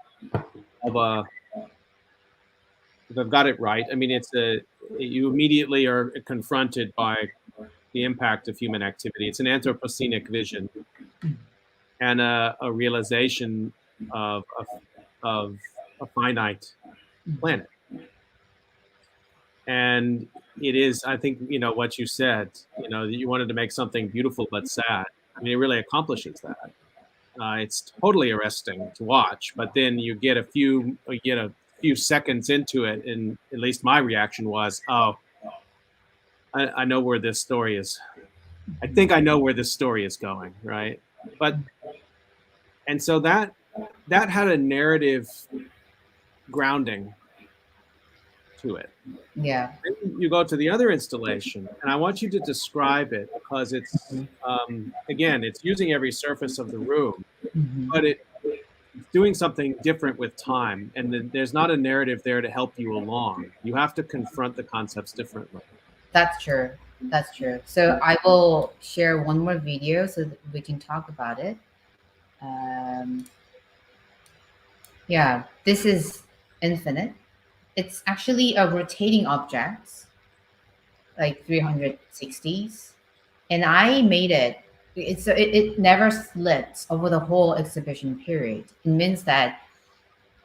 of a, if I've got it right, I mean, you immediately are confronted by the impact of human activity. It's an anthropocenic vision and a realization of a finite planet. And it is, I think, what you said, that you wanted to make something beautiful but sad. I mean, it really accomplishes that. It's totally arresting to watch, but then you get a few seconds into it, and at least my reaction was, oh, I know where this story is. I think I know where this story is going, right? And so that had a narrative grounding to it. Yeah. Then you go to the other installation, and I want you to describe it, because it's again, it's using every surface of the room, Mhm. but it's doing something different with time, and there's not a narrative there to help you along. You have to confront the concepts differently. That's true. That's true. So I will share one more video so that we can talk about it. Um, yeah, this is infinite. It's actually a rotating object, like 360s, and I made it. It never slipped over the whole exhibition period. It means that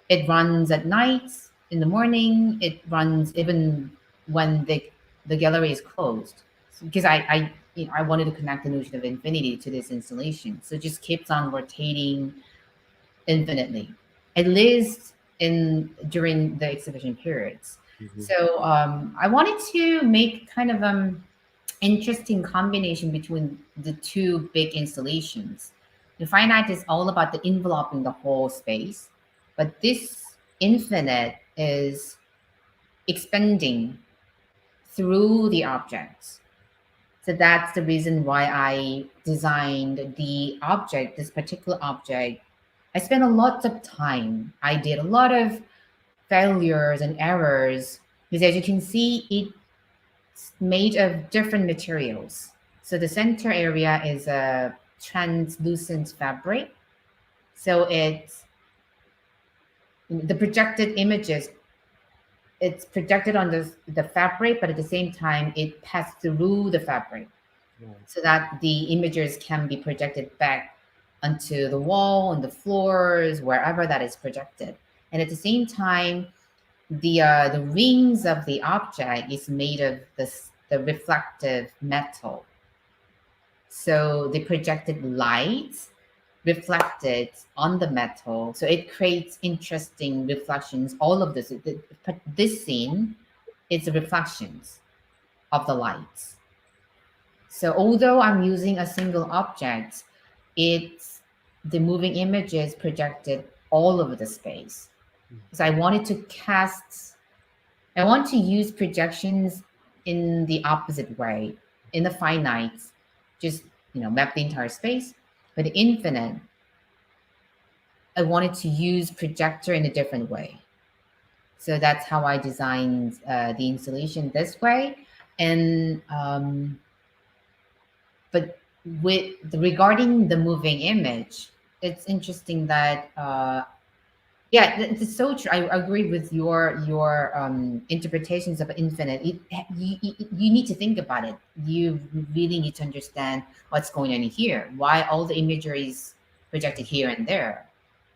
it runs at night, in the morning. It runs even when the the gallery is closed because I wanted to connect the notion of infinity to this installation. So it just keeps on rotating infinitely, at least during the exhibition periods. So I wanted to make kind of interesting combination between the two big installations. The finite is all about the enveloping the whole space, but this infinite is expanding through the objects. So that's the reason why I designed the object, this particular object. I spent a lot of time. I did a lot of failures and errors because, as you can see, it's made of different materials. So the center area is a translucent fabric. So it's the projected images, it's projected on the fabric, but at the same time, it passed through the fabric so that the images can be projected back onto the wall, on the floors, wherever that is projected. And at the same time, the rings of the object is made of the reflective metal. So the projected light reflected on the metal. So it creates interesting reflections. All of this scene is the reflections of the lights. So although I'm using a single object, it's the moving images projected all over the space. Because I want to use projections in the opposite way, in the finite, just map the entire space. But the infinite, I wanted to use projector in a different way. So that's how I designed the installation this way. And but regarding the moving image, it's interesting that yeah, it's so true. I agree with your interpretations of infinite. You need to think about it. You really need to understand what's going on here. Why all the imagery is projected here and there?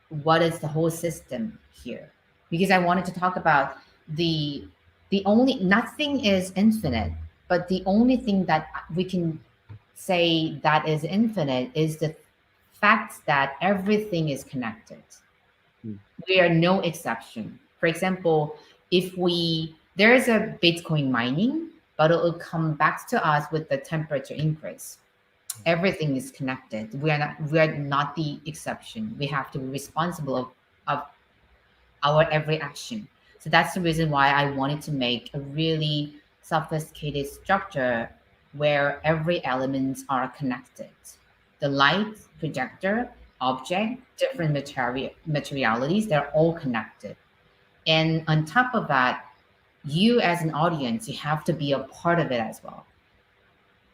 What is the whole system here? Because I wanted to talk about the only, nothing is infinite, but the only thing that we can say that is infinite is the fact that everything is connected. We are no exception. For example, there is a Bitcoin mining, but it will come back to us with the temperature increase. Everything is connected. We are not the exception. We have to be responsible of our every action. So that's the reason why I wanted to make a really sophisticated structure where every elements are connected. The light, projector, object, different materialities, they're all connected. And on top of that, you as an audience, you have to be a part of it as well.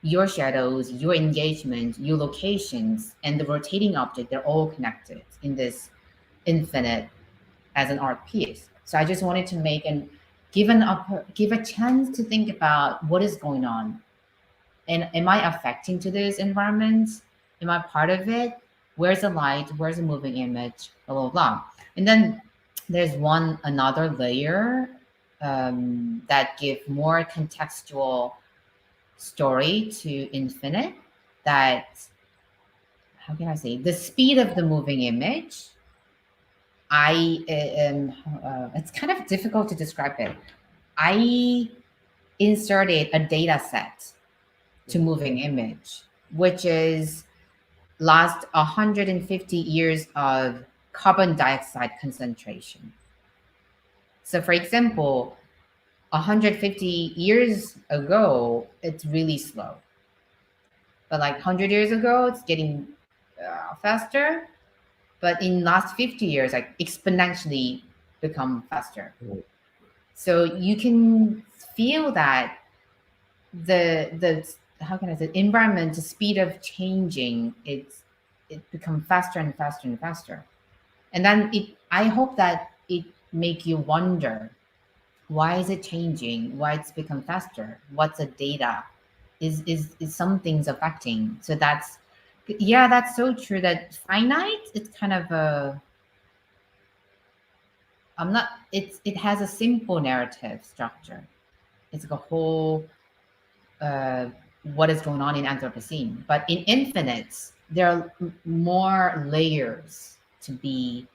Your shadows, your engagement, your locations, and the rotating object, they're all connected in this infinite as an art piece. So I just wanted to make and give a chance to think about what is going on. And am I affecting to this environment? Am I part of it? Where's the light? Where's the moving image? Blah, blah, blah. And then there's another layer that give more contextual story to infinite, that, how can I say, the speed of the moving image. It's kind of difficult to describe it. I inserted a data set to moving image, which is last 150 years of carbon dioxide concentration. So for example, 150 years ago, it's really slow. But like 100 years ago, it's getting faster. But in last 50 years, like exponentially become faster. So you can feel that the how can I say, environment, the speed of changing, it becomes faster and faster and faster. And then I hope that it make you wonder, why is it changing? Why it's become faster? What's the data? Is some things affecting? So that's so true, that finite, it's kind of it has a simple narrative structure. It's like a whole what is going on in Anthropocene. But in infinites, there are more layers to be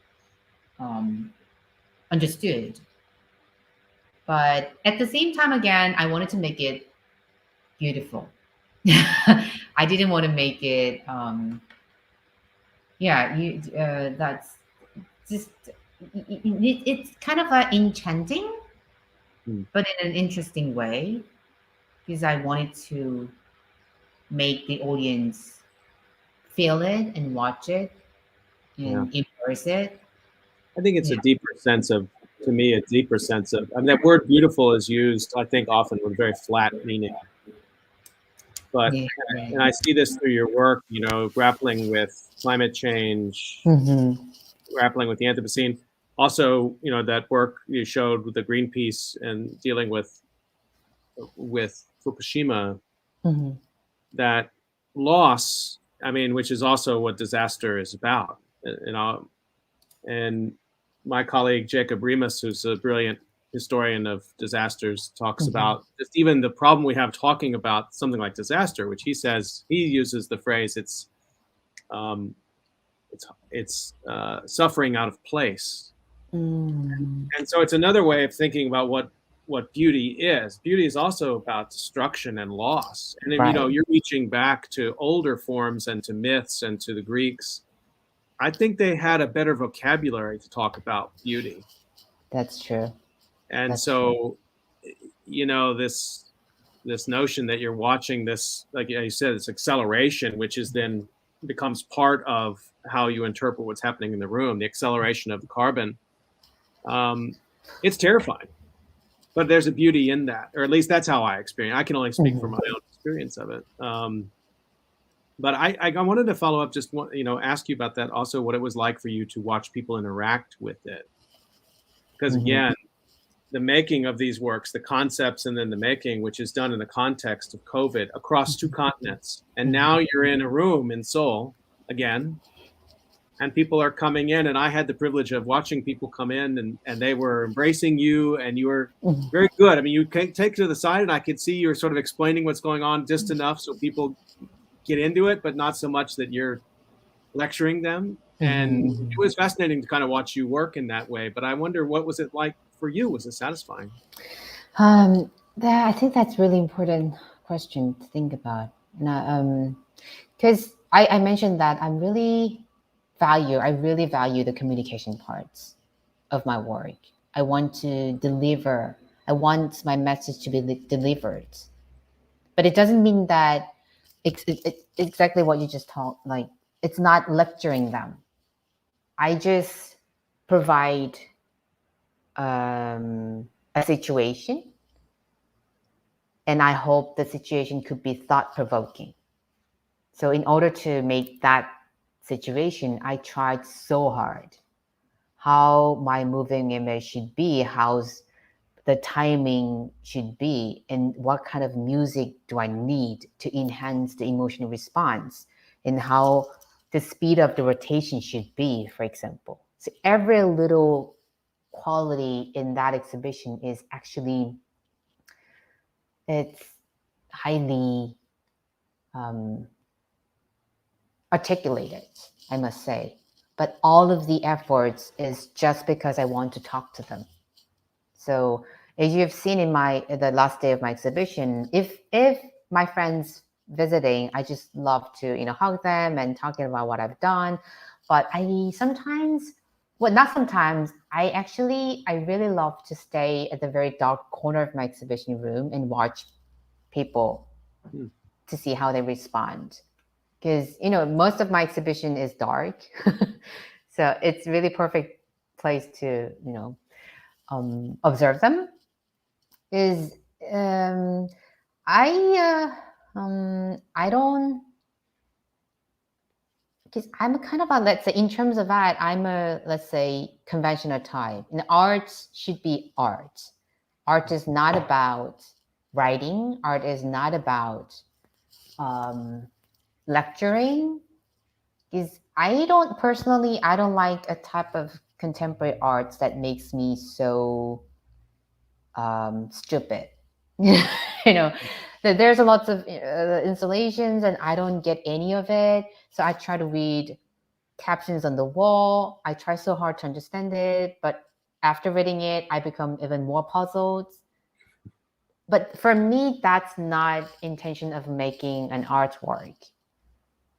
understood. But at the same time, again, I wanted to make it beautiful. I didn't want to make it, that's just, it's kind of enchanting, but in an interesting way, because I wanted to make the audience feel it and watch it and immerse it. I think it's a deeper sense of, to me, a deeper sense of, I mean, that word beautiful is used, I think, often with very flat meaning. But, and I see this through your work, you know, grappling with climate change, grappling with the Anthropocene. Also, you know, that work you showed with the Greenpeace and dealing with Fukushima, that loss, I mean, which is also what disaster is about. And my colleague Jacob Remus, who's a brilliant historian of disasters, talks about just even the problem we have talking about something like disaster, which he says, he uses the phrase, it's suffering out of place. And so it's another way of thinking about what beauty is. Beauty is also about destruction and loss. And if, you know, you're reaching back to older forms and to myths and to the Greeks. I think they had a better vocabulary to talk about beauty. That's true. And so, you know, this notion that you're watching this, like you said, this acceleration, which is then becomes part of how you interpret what's happening in the room, the acceleration of the carbon. It's terrifying, but there's a beauty in that, or at least that's how I experience. I can only speak from my own experience of it. But I wanted to follow up, just you know, ask you about that also, what it was like for you to watch people interact with it. Because again, the making of these works, the concepts, and then the making, which is done in the context of COVID across 2 continents. And now you're in a room in Seoul again, and people are coming in. And I had the privilege of watching people come in, and they were embracing you, and you were very good. I mean, you can take to the side, and I could see you were sort of explaining what's going on just enough so people get into it, but not so much that you're lecturing them. And it was fascinating to kind of watch you work in that way. But I wonder, what was it like for you? Was it satisfying? I think that's really important question to think about. Because I mentioned that I really value the communication parts of my work. I want to deliver. I want my message to be delivered. But it doesn't mean that exactly what you just talked, like, it's not lecturing them. I just provide a situation, and I hope the situation could be thought-provoking. So in order to make that situation, I tried so hard how my moving image should be, how the timing should be, and what kind of music do I need to enhance the emotional response, and how the speed of the rotation should be, for example. So every little quality in that exhibition is actually, it's highly articulated, I must say. But all of the efforts is just because I want to talk to them. So as you have seen in the last day of my exhibition, if my friends visiting, I just love to, you know, hug them and talking about what I've done. But I sometimes, well, not sometimes, I really love to stay at the very dark corner of my exhibition room and watch people to see how they respond. Because, you know, most of my exhibition is dark. So it's really perfect place to, you know, observe them. Is I don't, because I'm a kind of a, let's say, in terms of that, I'm a, let's say, conventional type. And art should be art. Art is not about writing. Art is not about lecturing. Is I don't like a type of contemporary arts that makes me so stupid. You know, There's a lots of installations, and I don't get any of it. So I try to read captions on the wall. I try so hard to understand it, but after reading it, I become even more puzzled. But for me, that's not intention of making an artwork.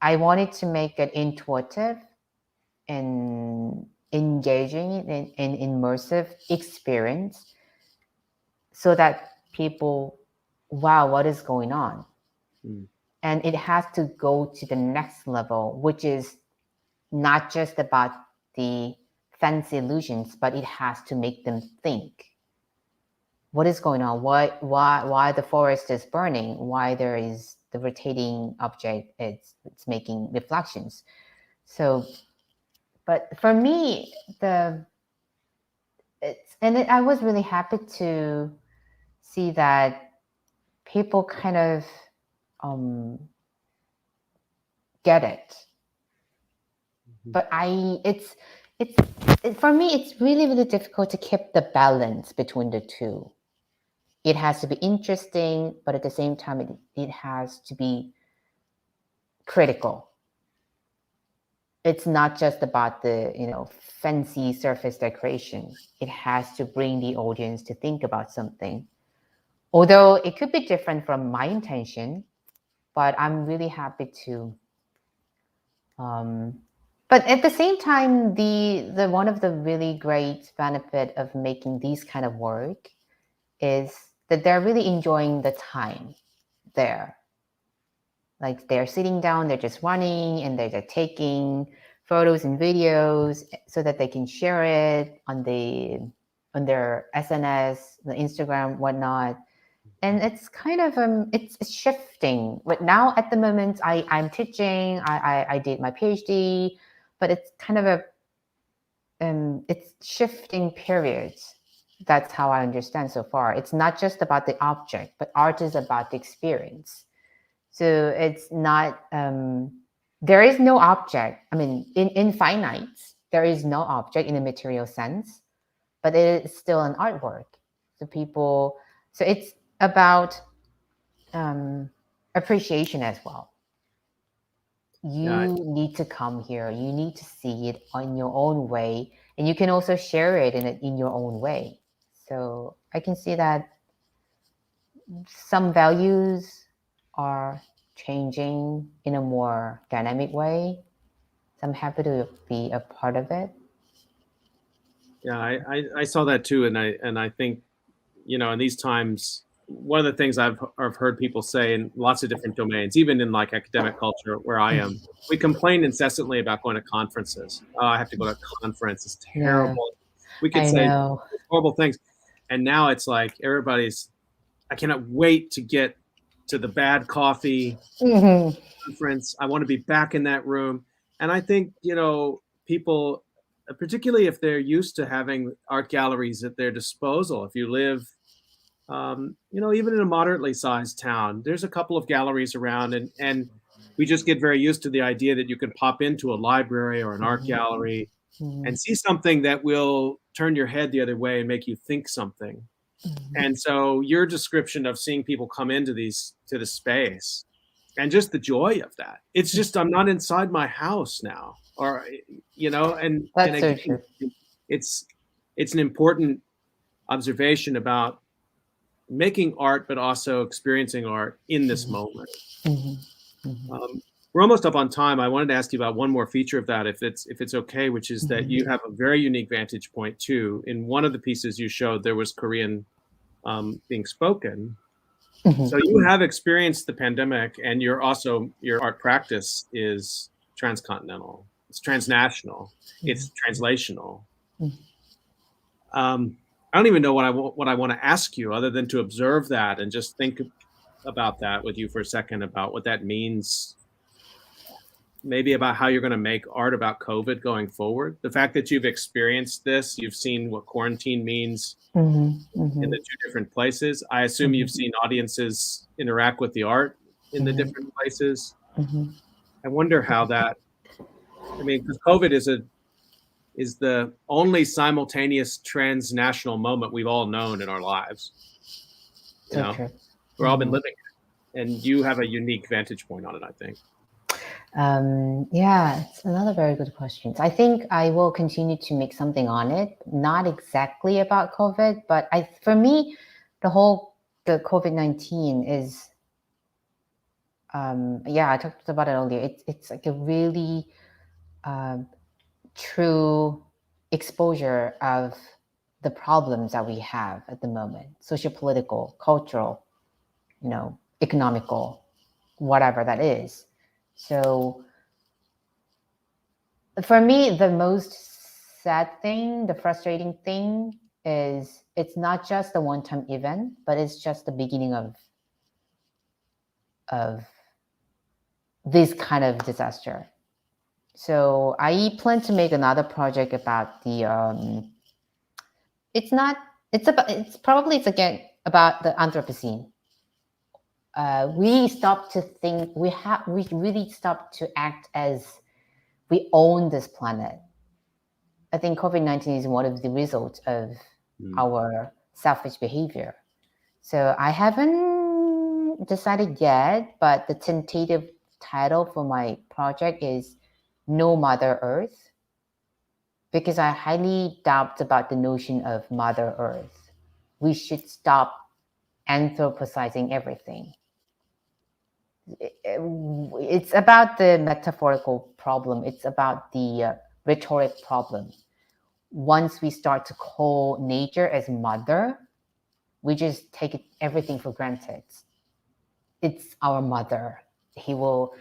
I wanted to make it intuitive and engaging in an immersive experience so that people, wow, what is going on? Mm. And it has to go to the next level, which is not just about the fancy illusions, but it has to make them think. What is going on? Why the forest is burning? Why there is the rotating object? It's making reflections. So, but for me, I was really happy to see that people kind of get it. Mm-hmm. But for me, it's really, really difficult to keep the balance between the two. It has to be interesting, but at the same time, it has to be critical. It's not just about the fancy surface decoration. It has to bring the audience to think about something. Although it could be different from my intention, but I'm really happy to. But at the same time, the one of the really great benefit of making these kind of work is that they're really enjoying the time there. Like they're sitting down, they're just running, and they're taking photos and videos so that they can share it on their SNS, the Instagram, whatnot. And it's kind of it's shifting. But now at the moment, I'm teaching. I did my PhD, but it's kind of it's shifting periods. That's how I understand so far. It's not just about the object, but art is about the experience. So it's not, there is no object. I mean, in finite, there is no object in a material sense, but it is still an artwork. So it's about appreciation as well. You need to come here. You need to see it in your own way. And you can also share it in your own way. So I can see that some values are changing in a more dynamic way. So I'm happy to be a part of it. Yeah, I saw that too, and I think, in these times, one of the things I've heard people say in lots of different domains, even in like academic culture where I am, we complain incessantly about going to conferences. Oh, I have to go to a conference. It's terrible. We could say horrible things, and now it's like I cannot wait to get to the bad coffee conference. I want to be back in that room. And I think, people, particularly if they're used to having art galleries at their disposal, if you live, even in a moderately sized town, there's a couple of galleries around, and we just get very used to the idea that you can pop into a library or an art gallery and see something that will turn your head the other way and make you think something. And so your description of seeing people come into the space and just the joy of that, it's just, I'm not inside my house now, or, and That's again, so true. it's an important observation about making art, but also experiencing art in this moment. We're almost up on time. I wanted to ask you about one more feature of that, if it's okay, which is that you have a very unique vantage point too. In one of the pieces you showed, there was Korean being spoken. So you have experienced the pandemic, and your art practice is transcontinental. It's transnational. It's translational. I don't even know what I want to ask you, other than to observe that and just think about that with you for a second, about what that means. Maybe about how you're going to make art about COVID going forward. The fact that you've experienced this, you've seen what quarantine means in the two different places. I assume you've seen audiences interact with the art in the different places. I wonder how that, because COVID is the only simultaneous transnational moment we've all known in our lives. We've all been living it. and you have a unique vantage point on it, I think. Yeah, it's another very good question. I think I will continue to make something on it, not exactly about COVID, but for me, the COVID-19 is, yeah, I talked about it earlier. It's like a really true exposure of the problems that we have at the moment, socio-political, cultural, economical, whatever that is. So for me, the most sad thing, the frustrating thing is it's not just a one-time event, but it's just the beginning of this kind of disaster. So I plan to make another project about it's again about the Anthropocene. We stopped to think, we really stopped to act as we own this planet. I think COVID-19 is one of the results of our selfish behavior. So I haven't decided yet, but the tentative title for my project is No Mother Earth, because I highly doubt about the notion of Mother Earth. We should stop anthropocizing everything. It's about the metaphorical problem. It's about the rhetoric problem. Once we start to call nature as mother, we just take everything for granted. It's our mother. She will,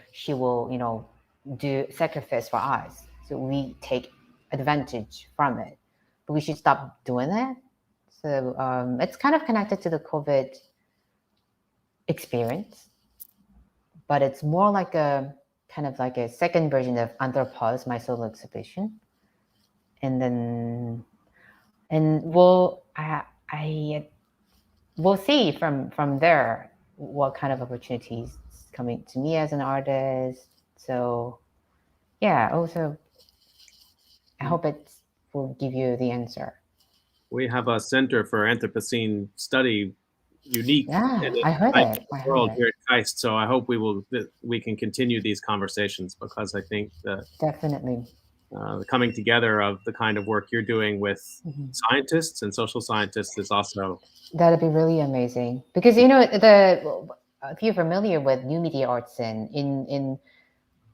do sacrifice for us. So we take advantage from it. But we should stop doing that. So it's kind of connected to the COVID experience, but it's more like a kind of like a second version of Anthropauze, my solo exhibition. And we'll see from there what kind of opportunities coming to me as an artist. So yeah, also I hope it will give you the answer. We have a Center for Anthropocene Study, unique Yeah, in the I heard it. world here at KAIST. So I hope we can continue these conversations, because I think that Definitely. the coming together of the kind of work you're doing with scientists and social scientists is also. That'd be really amazing, because if you're familiar with new media arts, in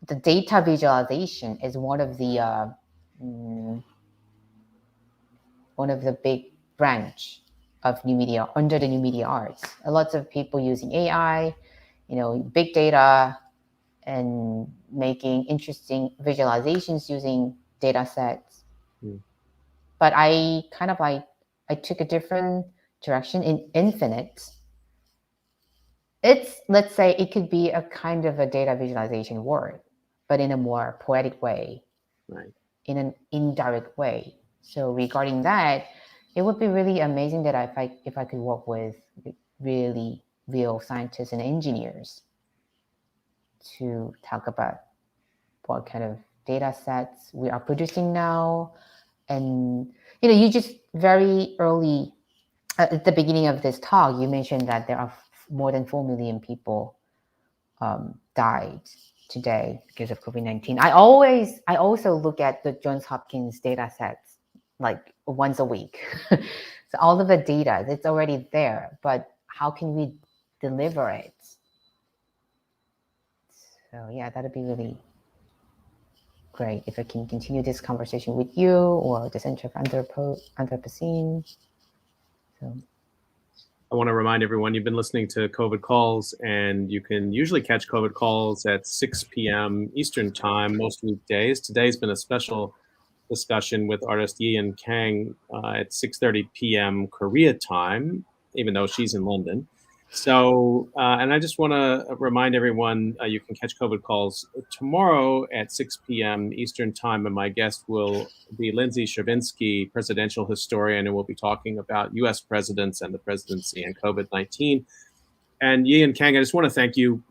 the data visualization is one of the big branch of new media under the new media arts. A lot of people using AI, big data, and making interesting visualizations using data sets. But I took a different direction in Infinite. Let's say it could be a kind of a data visualization word, but in a more poetic way, Right. in an indirect way. So regarding that, it would be really amazing that if I could work with really real scientists and engineers to talk about what kind of data sets we are producing now. And you just very early at the beginning of this talk, you mentioned that there are more than 4 million people died today because of COVID-19. I also look at the Johns Hopkins data sets like once a week. So all of the data, it's already there, but how can we deliver it? So yeah, that'd be really great if I can continue this conversation with you or the Center for Anthropocene. So I want to remind everyone you've been listening to COVID Calls, and you can usually catch COVID Calls at 6 p.m. Eastern Time most weekdays. Today's been a special discussion with artist YIYUN Kang at 6:30 p.m. Korea time, even though she's in London. So, and I just want to remind everyone you can catch COVID Calls tomorrow at 6 p.m. Eastern Time, and my guest will be Lindsay Shavinsky, presidential historian, and we'll be talking about U.S. presidents and the presidency and COVID-19. And YIYUN Kang, I just want to thank you.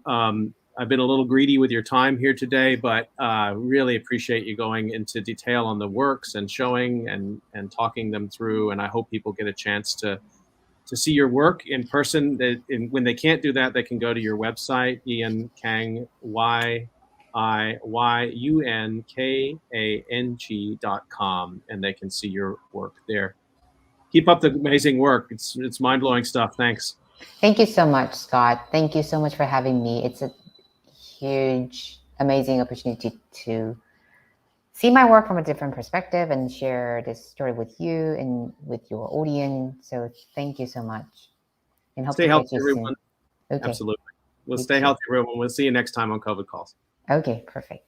I've been a little greedy with your time here today, but really appreciate you going into detail on the works and showing and talking them through. And I hope people get a chance to to see your work in person. When they can't do that, they can go to your website, YIYUN Kang, YIYUNKANG.com, and they can see your work there. Keep up the amazing work. It's mind-blowing stuff. Thanks. Thank you so much, Scott. Thank you so much for having me. It's a huge, amazing opportunity to see my work from a different perspective and share this story with you and with your audience. So thank you so much. And hope Stay to healthy, catch you everyone. soon. Okay. Absolutely. We'll You stay too. healthy, everyone. We'll see you next time on COVID Calls. Okay, perfect.